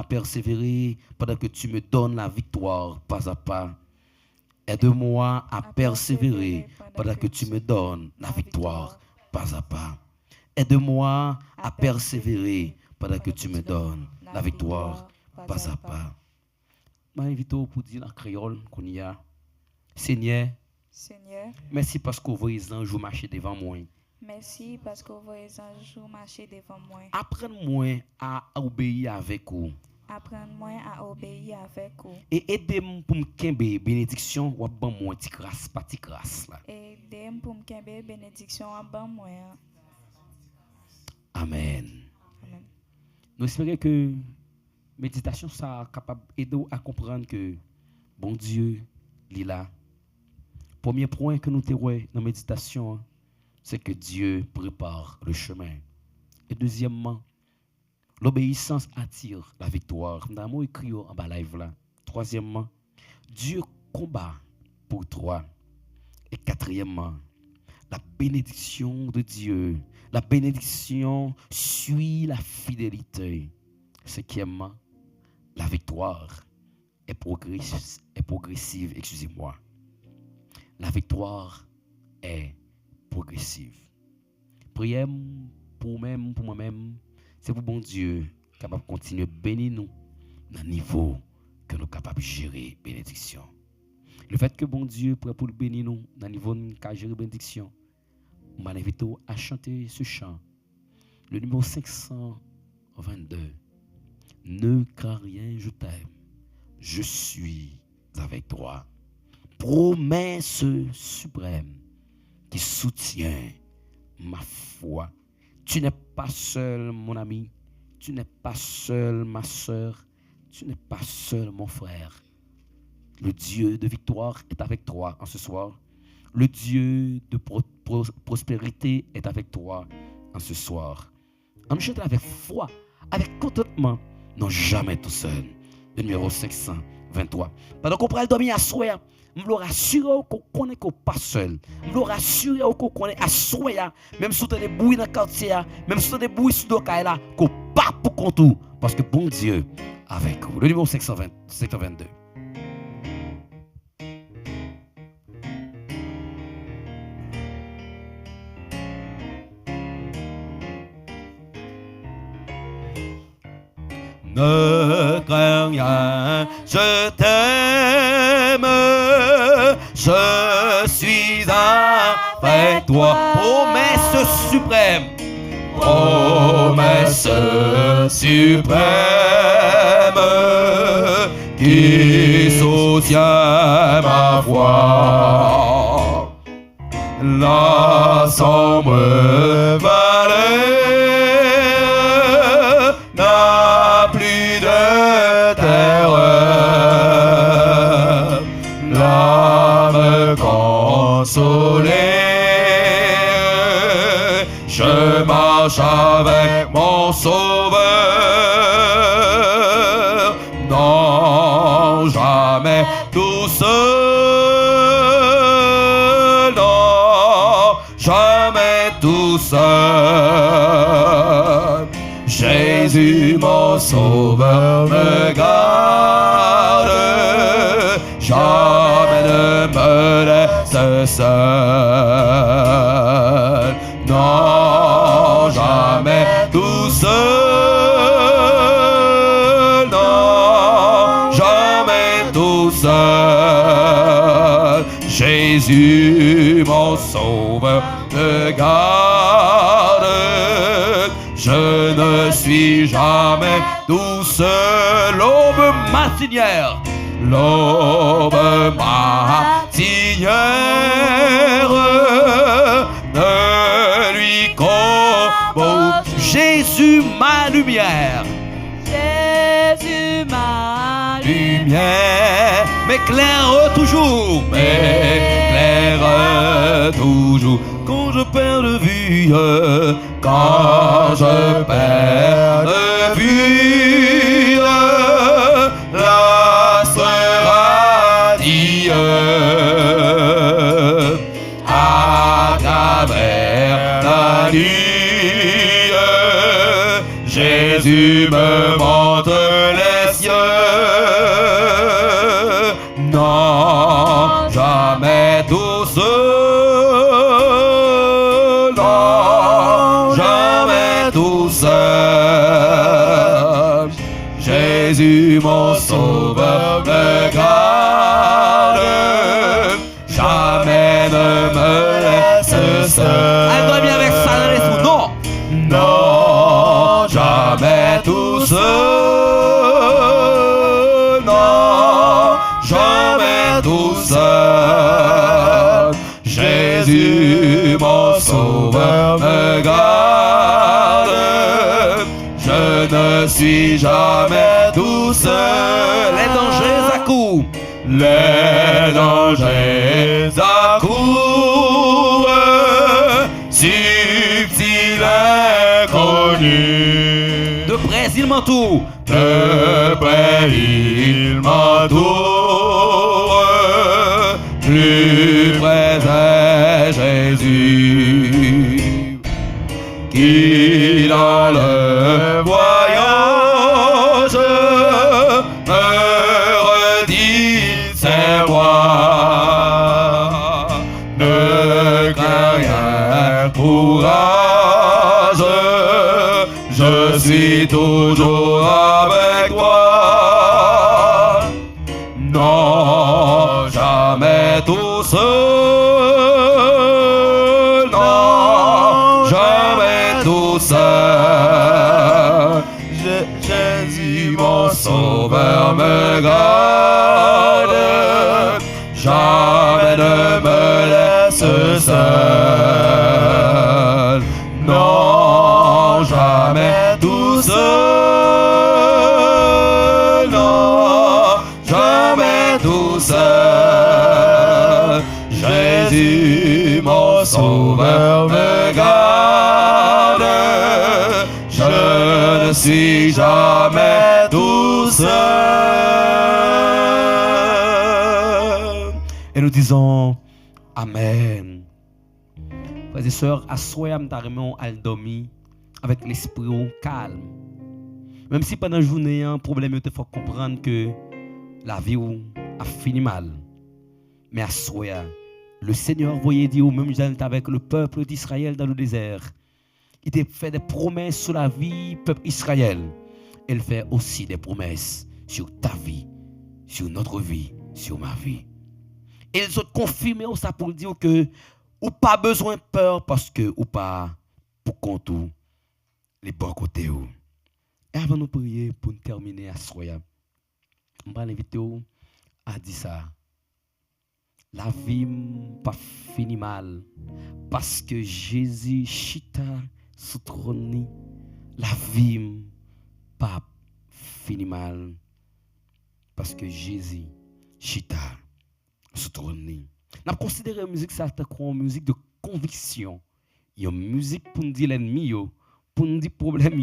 persévérer pendant que tu me donnes la victoire pas à pas. Aide-moi à persévérer pendant que tu me donnes la victoire pas à pas. Aide-moi à persévérer pendant que tu me donnes la victoire pas à pas. Je m'invite pour dire en créole qu'on y a. Seigneur, Seigneur, merci parce que vos anges marchent devant moi. merci parce que vos anges marchent devant moi. Apprends-moi à obéir avec vous. Apprends-moi à obéir avec vous. Et aidez-moi pour me kembe bénédiction ou ban moi ti grâce, pas ti grâce là. Et aidez-moi pour me kembe bénédiction en bas moi. Amen. Amen. Nous espérons que méditation ça capable aider à comprendre que bon Dieu il est là. Premier point que nous avons dans la méditation, c'est que Dieu prépare le chemin. Et deuxièmement, l'obéissance attire la victoire. Nous avons écrit en bas live là. Troisièmement, Dieu combat pour toi. Et quatrièmement, la bénédiction de Dieu. La bénédiction suit la fidélité. Cinquièmement, la victoire est progressive. Excusez-moi. La victoire est progressive. Prière pour moi-même, c'est pour bon Dieu capable de continuer à bénir nous dans le niveau que nous sommes capables de gérer bénédiction. Le fait que bon Dieu prêt pour bénir nous dans le niveau de gérer bénédiction, on m'a invité à chanter ce chant, le numéro 522. Ne crains rien, je t'aime, je suis avec toi. Promesse suprême qui soutient ma foi. Tu n'es pas seul, mon ami. Tu n'es pas seul, ma soeur. Tu n'es pas seul, mon frère. Le Dieu de victoire est avec toi en ce soir. Le Dieu de prospérité est avec toi en ce soir. On chante avec foi, avec contentement, non jamais tout seul. Le numéro 523. Pendant qu'on prend le dormir à soi, je vous rassure qu'on connaît qu'on pas seul. Je vous rassure qu'on connaît à soi, même si vous avez des bruits dans le quartier, même si vous avez des bruits sur le caille, qu'on pas pour compte. Parce que bon Dieu avec vous. Le numéro 522. Ne crains rien, je t'aime, je suis avec toi. Promesse suprême, promesse suprême, qui soutient ma foi. La sombre vallée n'a plus de terreur, l'âme consolée, je marche avec mon Sauveur, non jamais tout seul, non jamais tout seul. Jésus mon Sauveur me garde, jamais ne me laisse seul, non jamais tout seul, non jamais tout seul. Jésus mon Sauveur me garde, je ne suis jamais tout seul. L'aube matinière, l'aube matinière, ne lui combat. Jésus ma lumière, Jésus ma lumière, m'éclaire toujours, m'éclaire toujours. Quand je perds de vue, quand je perds de vue, l'astre radie à travers la nuit. Jésus me montre les cieux, non jamais tout seul. Jésus mon sauveur me garde, jamais ne me laisse seul. Elle doit bien avec ça dans l'esprit. Non, non, jamais tout seul. Non, jamais tout seul. Jésus mon sauveur me garde, je ne suis jamais tout seul. Les dangers accourent, les dangers accourent, subtil inconnu. De près il m'entoure, de près il m'entoure, plus près est Jésus, qui dans le voyage me redit c'est moi. Ne crains rien, courage, je suis toujours avec toi. Non, jamais tout seul. Non, jamais tout seul. Jésus mon sauveur me garde, jamais ne me laisse seul. Non, jamais tout seul. Non, jamais tout seul. Jésus mon sauveur me garde, je ne suis jamais tout seul. Et nous disons Amen. Frères et sœurs, assoyez m'tarmon al dormi avec l'esprit calme. Même si pendant la journée, un problème, il faut comprendre que la vie a fini mal. Mais assoyez, le Seigneur voyait dire au même temps avec le peuple d'Israël dans le désert. Il t'a fait des promesses sur la vie peuple Israël. Il fait aussi des promesses sur ta vie, sur notre vie, sur ma vie. Et ils ont confirmé ça pour dire que ou pas besoin de peur parce que ou pas pour compte les bons côtés. Et avant de nous prier pour nous terminer à soya, on va l'inviter à dire ça. La vie pas fini mal parce que Jésus chita sous trône. La vie pas fini mal parce que Jésus chita sous trône. Nous considérons la musique ça comme une musique de conviction. Il y a une musique pour nous dire l'ennemi, pour nous dire problème,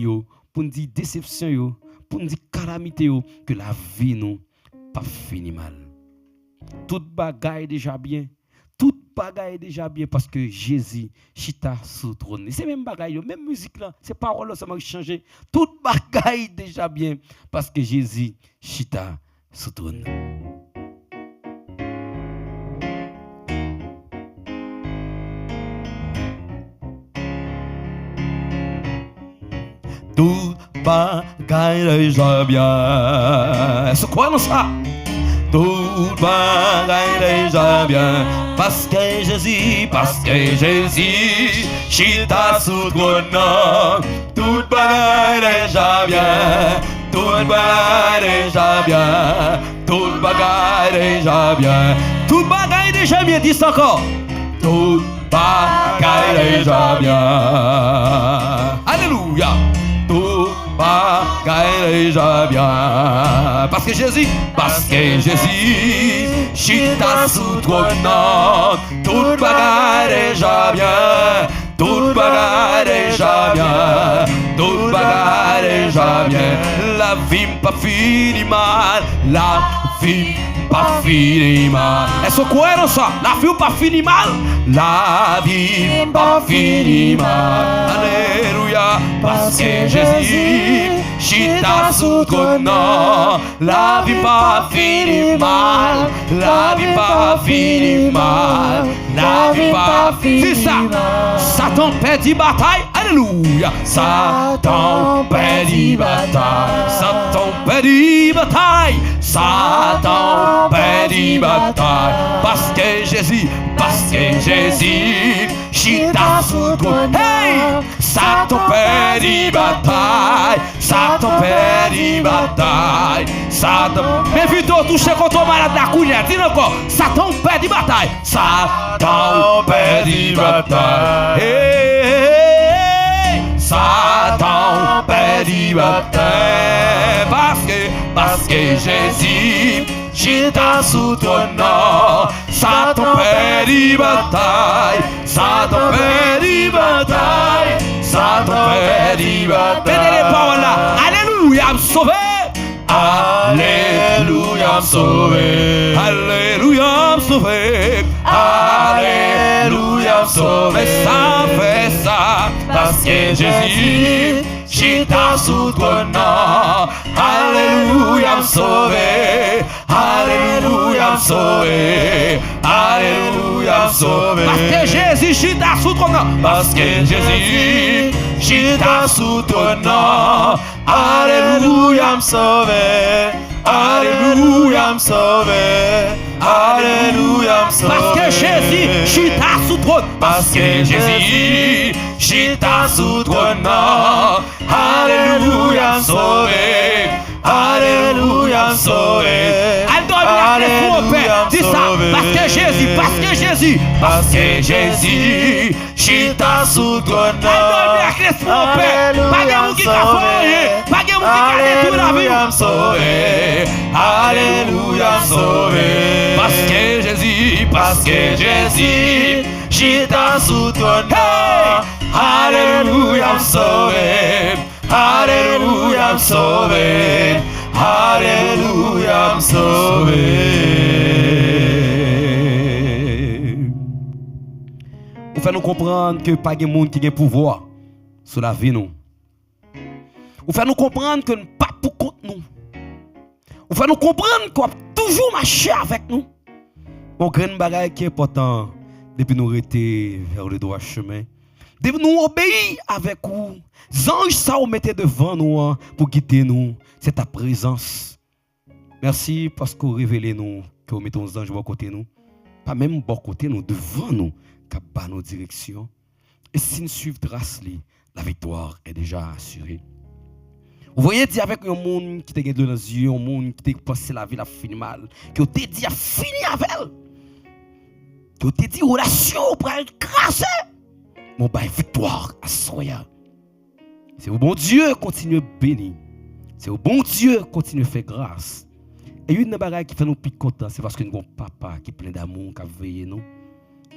pour nous dire déception, pour nous dire calamité, que la vie nous pas fini mal. Toute bagaille est déjà bien. Toute bagaille est déjà bien parce que Jésus chita sous trône. C'est même bagaille, même musique là, ces paroles là ça m'a changé. Toute bagaille est déjà bien parce que Jésus chita sous trône. Tout bagaille déjà bien. C'est quoi non ça? Tout bagaille déjà bien. Parce que Jésus chita sous trône. Tout bagaille déjà bien. Tout bagaille déjà bien. Tout bagaille déjà bien. Tout bagaille déjà bien. Dis encore. Tout bagaille déjà bien. Alléluia. Tout bagaille déjà bien. Parce que Jésus chita sous trône. Tout bagaille déjà bien. Tout bagaille déjà bien. Tout bagaille déjà bien. La vie pas fini mal. La vie pas fini mal. Est-ce que quoi est ça? La vie pas fini mal. La vie pas fini mal. Alléluia. Parce que Jésus chita sous trône. La vie pas fini mal. La vie pas fini mal. la vie pas finie. C'est ça. Satan perdit bataille. Alléluia. Satan perdit bataille. Satan perdit bataille. Satan perdit bataille. Parce que Jésus, chita sous trône. Hey! Satan perdit bataille. Satan perdit bataille. Satan. Mais plutôt touché contre ton malade la couille. Dis encore. Satan perdit bataille. Satan perdit bataille. Hey, hey, hey. Satan perdit bataille. Parce que Jésus, chita sous trône. Satan perdit bataille. Satan perdit bataille. Satan perdit bataille. Tenez les paroles là. Alléluia, me sauvé. Alléluia, me sauvé. Alléluia, me sauvé. Alléluia, me sauvé. Ça fait ça. Parce que Jésus, chita sous trône. Alléluia, me sauvé. Alléluia, me sauvé. Alléluia, me sauvé. Parce que Jésus, chita sous trône. Parce que Jésus, chita sous trône. Alléluia, me sauvé. Alléluia, me sauvé. Alléluia, me sauvé. Parce que Jésus, chita sous trône. Parce que Jésus, chita sous trône. Alléluia, me sauvé. Alléluia, me sauvé. Alléluia, dis ça. Parce que Jésus, chita sous trône. Alléluia, me sauvé. Alléluia, me sauvé. Parce que Jésus, chita sous trône. Alléluia, me sauvé. Alléluia, me sauvé. Alléluia, me sauvé. Vous faites nous comprendre que pas de monde qui a pouvoir sur la vie nous. Vous faites nous comprendre que nous pas pour contre nous. Vous faites nous comprendre qu'on toujours marcher avec nous. Mon grand bagage qui est important depuis nous rester vers le droit chemin. Depuis nous obéir avec vous. Anges ça vous mettez devant nous pour guider nous. C'est ta présence. Merci parce que vous révélez nous que vous mettez nos anges à côté nous. Pas même à côté nous, devant nous, qui bat nos directions. Et si nous suivons trace, la victoire est déjà assurée. Vous voyez, dire avec un monde qui te gagné dans les yeux, un monde qui te pensé la vie a fini mal, qui te dit a fini avec elle, qui te dit relation pour elle crasser. Mon bail victoire à soya. C'est au bon Dieu continue bénir. C'est au bon Dieu continue faire grâce. Et une des choses qui fait nous plus contents, c'est parce que nous avons un papa qui est plein d'amour, qui a veillé nous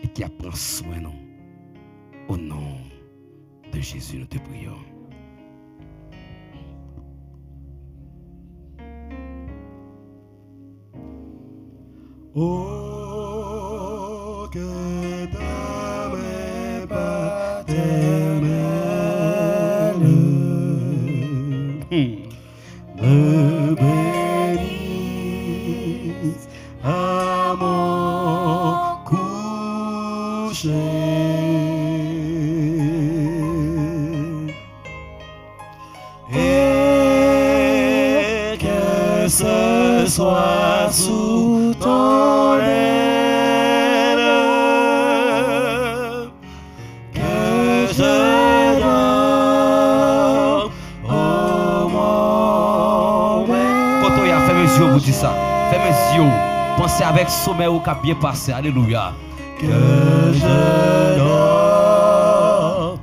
et qui a pris soin de nous. Au nom de Jésus, nous te prions. Oh, que ta main paternelle me bénisse à mon coucher et que ce soit sous ton aile que je dors au moment. Quand on y a fait mes yeux, vous dites ça. Fais mes yeux. Pensez avec sommeil au cap bien passé. Alléluia. Que je dors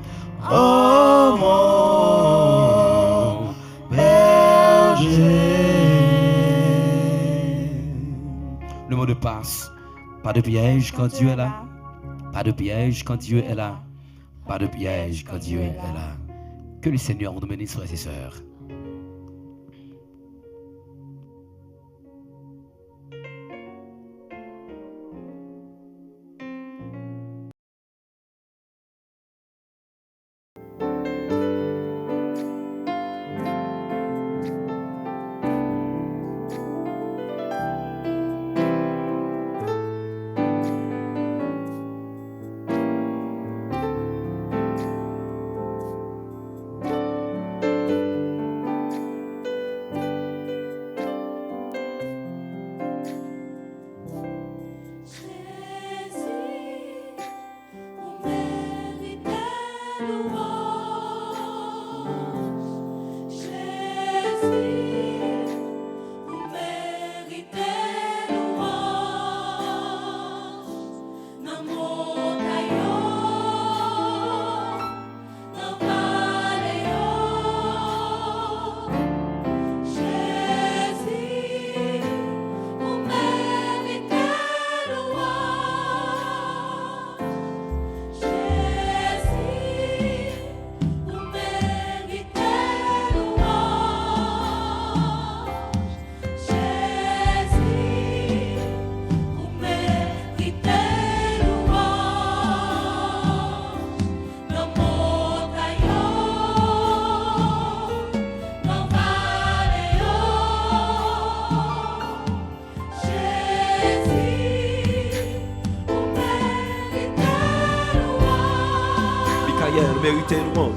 au mon berger. Le mot de passe. Pas de piège quand Dieu est là. Pas de piège quand Dieu est là. Pas de piège quand Dieu est là. Que le Seigneur nous bénisse, frères et sœurs. méritez louange.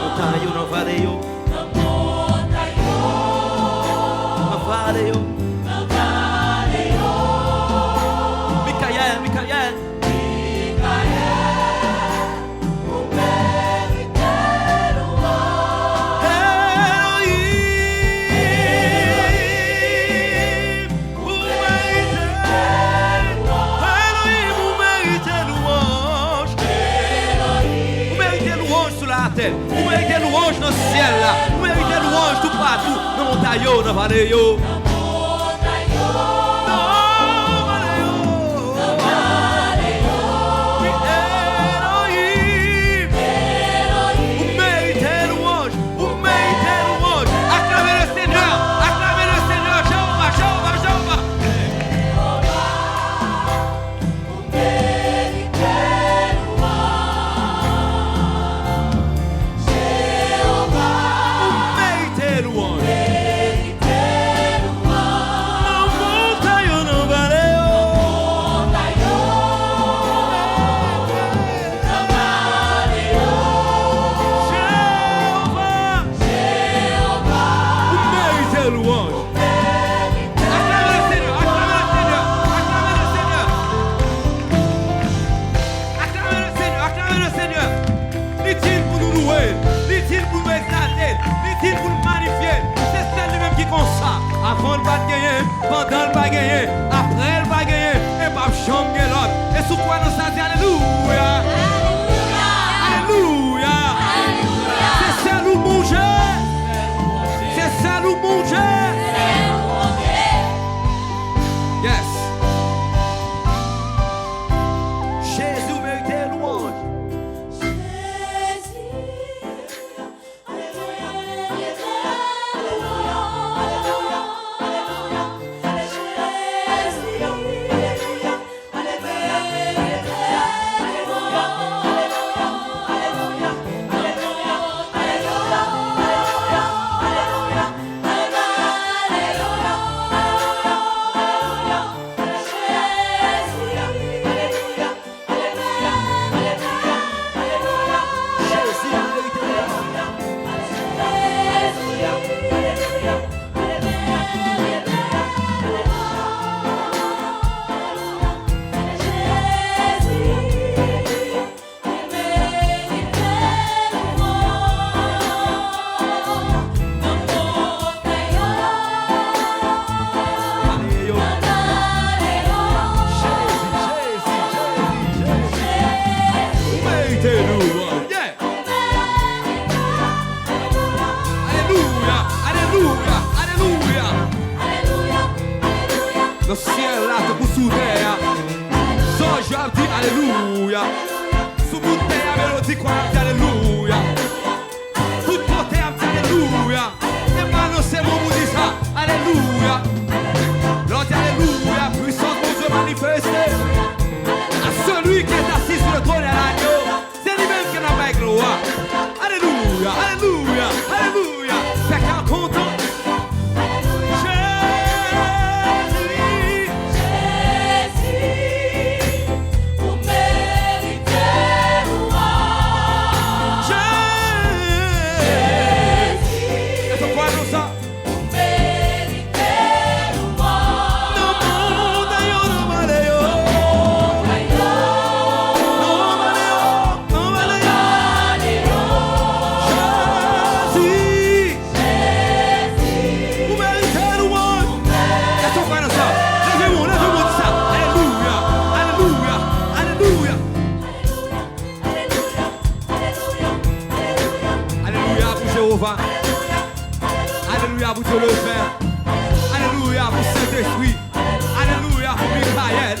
Montagne ou dans vallée yo. Dans vallée yo. Michael, Michael. Vous méritez louange dans le ciel là. Vous méritez louange tout partout. Dans mon taillot, dans la vallée yo. Avant le pas de gagner, pendant le pas de gagner, après le pas de gagner, et pas changer l'autre. Et sous quoi nous ça dit alléluia. Alléluia. C'est ça nous manger. C'est ça nous manger. Yes. Jésus mérite louange. Le ciel là te pour sous terre. So je dis alléluia. Sous mon terre mélodie quoi dit alléluia. Tout côté a dit alléluia. Et maintenant c'est mon vous dit ça. Alléluia. L'autre dit alléluia. Puissance de Dieu manifestée. À celui qui est assis sur le trône et à l'agneau. C'est lui-même qui n'a pas gloire. Alléluia. Alléluia. Alléluia. C'est qu'un content. Alléluia pour Dieu le Père. Alléluia pour Saint-Esprit. Alléluia pour Michael.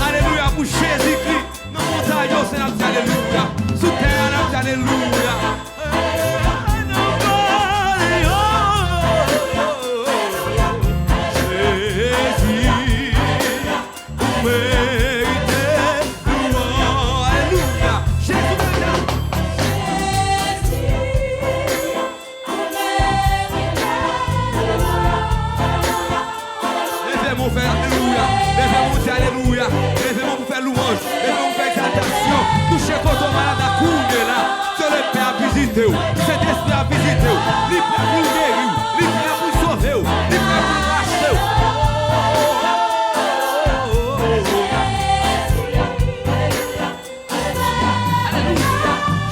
Alléluia pour Jésus-Christ. Dans mon taillot, c'est notre alléluia. Sous terre, notre alléluia. Jésus, liberté, li prêt pour guérir, li prêt pour sauver, li prêt pour racheter.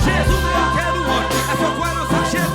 Jésus veut que nous monte. Est-ce que quoi nous achète?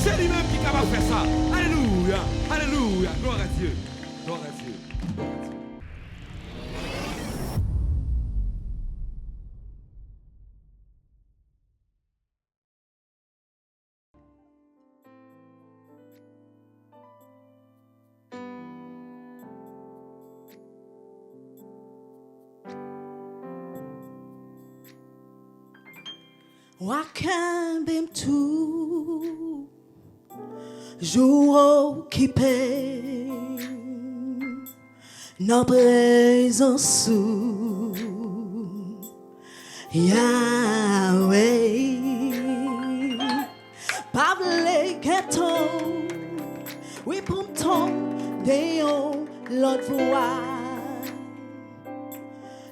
C'est lui-même qui est capable de faire ça. Alléluia, alléluia, gloire à Dieu, gloire à Dieu. Wakambim tout jour occupé nos présence Yahweh Pavle Keton oui pour ton déon l'autre voix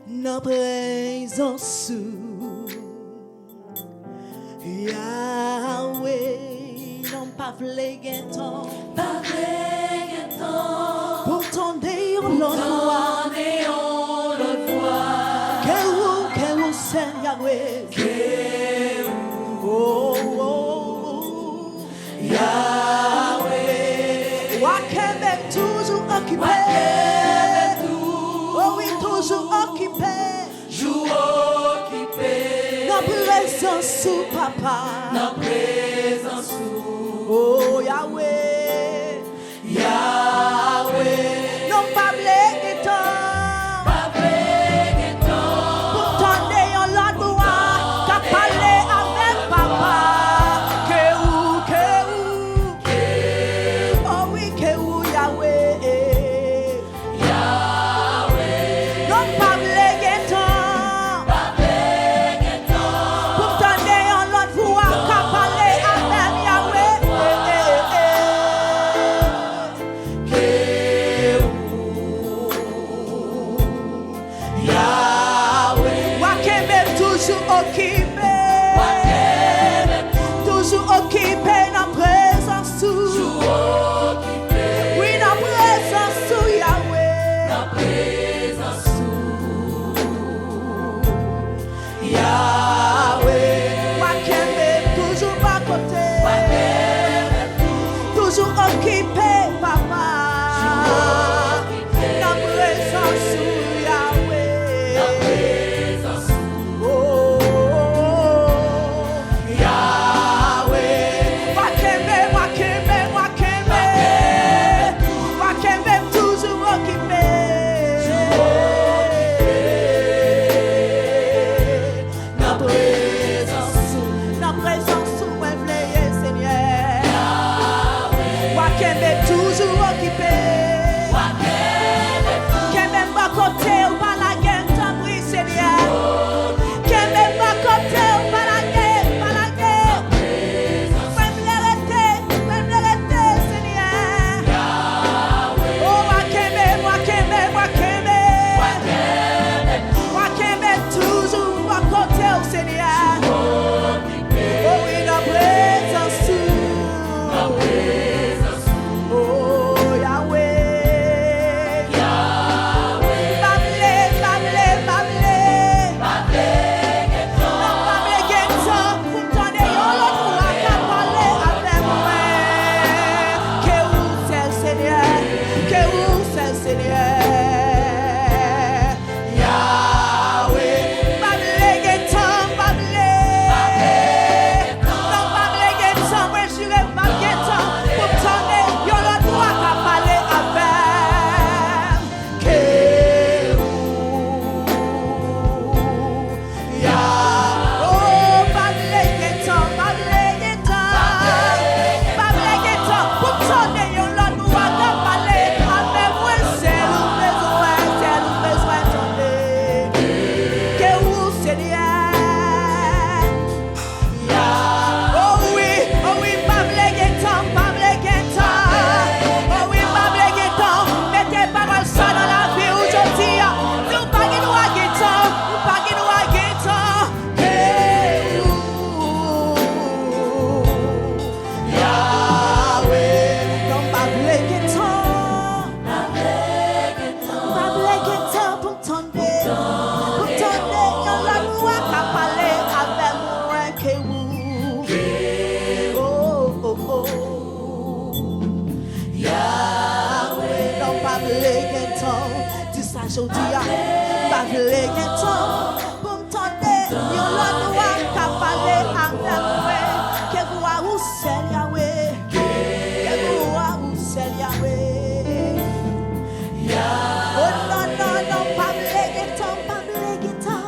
nos présence Yahweh, non pas flégueton, pour ton déon l'autre voix, que vous c'est Yahweh, Yahweh, Wakembe toujours occupé, oh oui toujours occupé, présence papa, la présence oh Yahweh, Yahweh, non pas blégueton, pour ton déon l'autre voix, qu'a parlé avec papa, que oh oui que Yahweh, Yahweh, non pas blégueton. ti sa jodi ya. Pa vle gen tan pou m'tande yon lot noa ka pale avec moi. Que vous ou sel Yahweh. Que vous ou sel Yahweh. Oh non non non, pas vle gen tan, pas vle gen tan.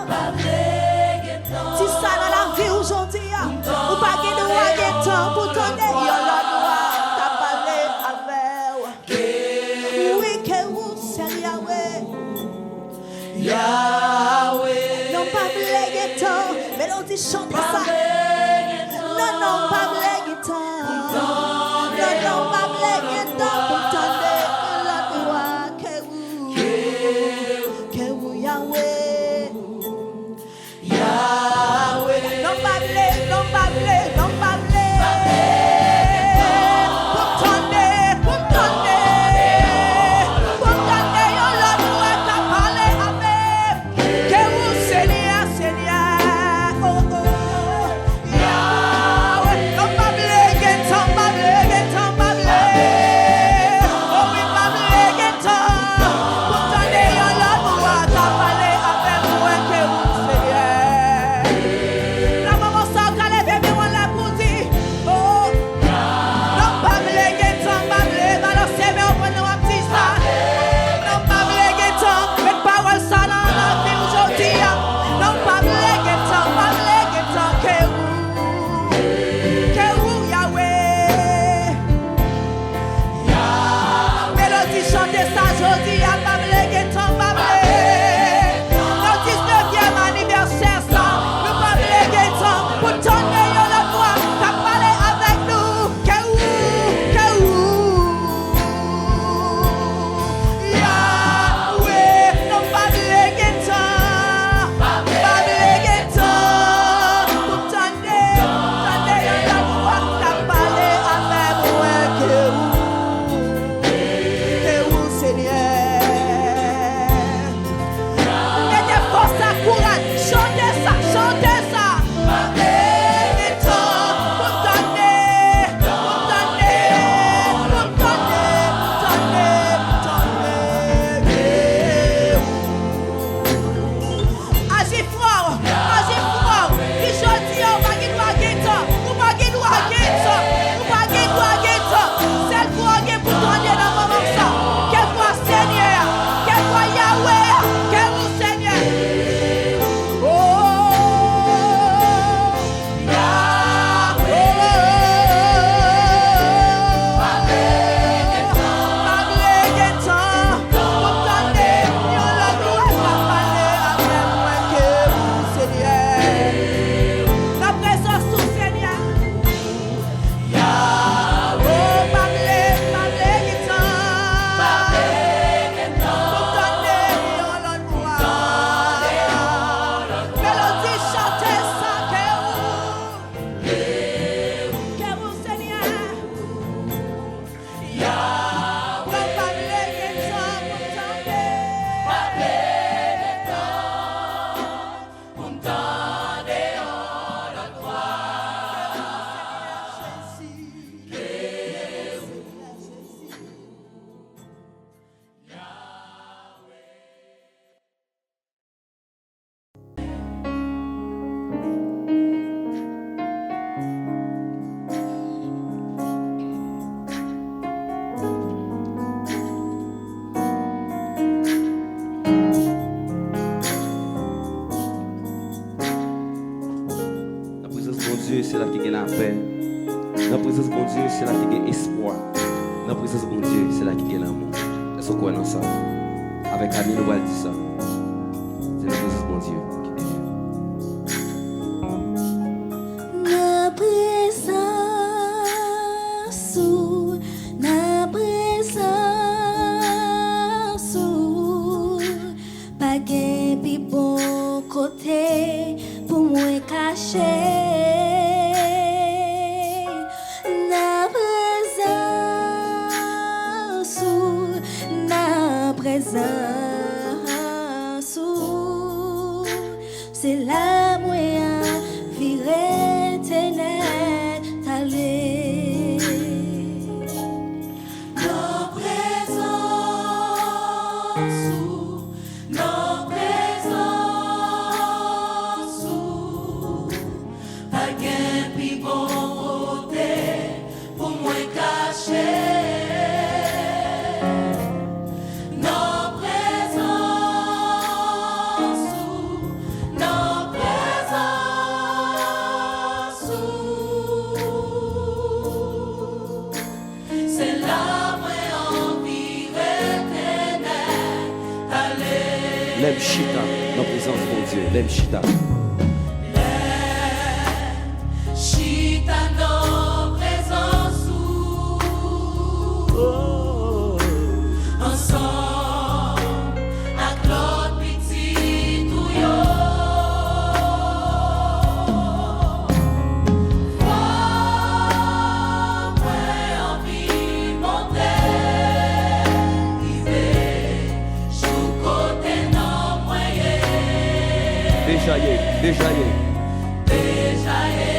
Si ça dans la vie aujourd'hui, ou pas gen noa gen tan pour tande yon lot noa ka pale avec. Oui que vous sel Yahweh. Non pas blague tant, mélodie chante ça. Non non pas blague tant. Non non pas blague tant pour tendre la loi que vous Yahweh. Non pas blague, non pas blague, non pas blague. Pour tendre yon la loi qu'a parlé avec. Que vous Seigneur, Seigneur, oh oh, Yahweh, non pas blague tant, pas blague tant, pas blague. Oh oui, pas blague tant. Pour tendre yon la loi qu'a parlé avec moi, que vous Seigneur. La maman s'en calait bien, on l'a pour dire, oh, non pas blague tant, pas blague. Balancer, mais on prend un petit ça. Non pas blague tant, mais parole ça dans la vie aujourd'hui. Non pas blague tant, que vous Yahweh. Mélodie chantez ça aujourd'hui, pas blague tant, pas blague. Dans 19e anniversaire ça, nous pas blague tant, pour tourner yon la voix, t'as parlé avec nous. Que vous Yahweh, non pas blague tant, pour tourner yon la voix, t'as parlé avec moi. Que vous Seigneur. Mettez force à courage, chantez ça, chantez ça. Et tant, pour donner. Agis fort. Qui choisit, on va gagner temps, on va gagner temps. C'est le pour donner dans le moment ça. Quel soit Seigneur, quel soit Yahweh, quel vous Seigneur. Oh, Yahweh. Pas blague tant, pour donner yon la loi qu'a parlé avec moi, que vous Seigneur. La présence du Seigneur. Oh, pas blague tant, pour donner yon la loi. Mélodie chantez ça, que vous Seigneur. Non pas blague tant, pour tendre. La présence de mon Dieu, c'est là qu'il y a la paix. La présence de mon Dieu, c'est là qu'il y a espoir. La présence de mon Dieu, c'est là qu'il y a l'amour. Est-ce qu'on connaît ça? Avec Annie, nous allons dire ça. C'est la présence de mon Dieu qui est là. Na présence, pas gen pi bon côté pour moi cacher. Na présence, c'est la moyen virer ténèbres t'aller. Na présence, L'aime chita dans la présence de mon Dieu. L'aime chita. Chita dans présence ensemble avec l'autre petit touillon. Déjà y est. Déjà y est.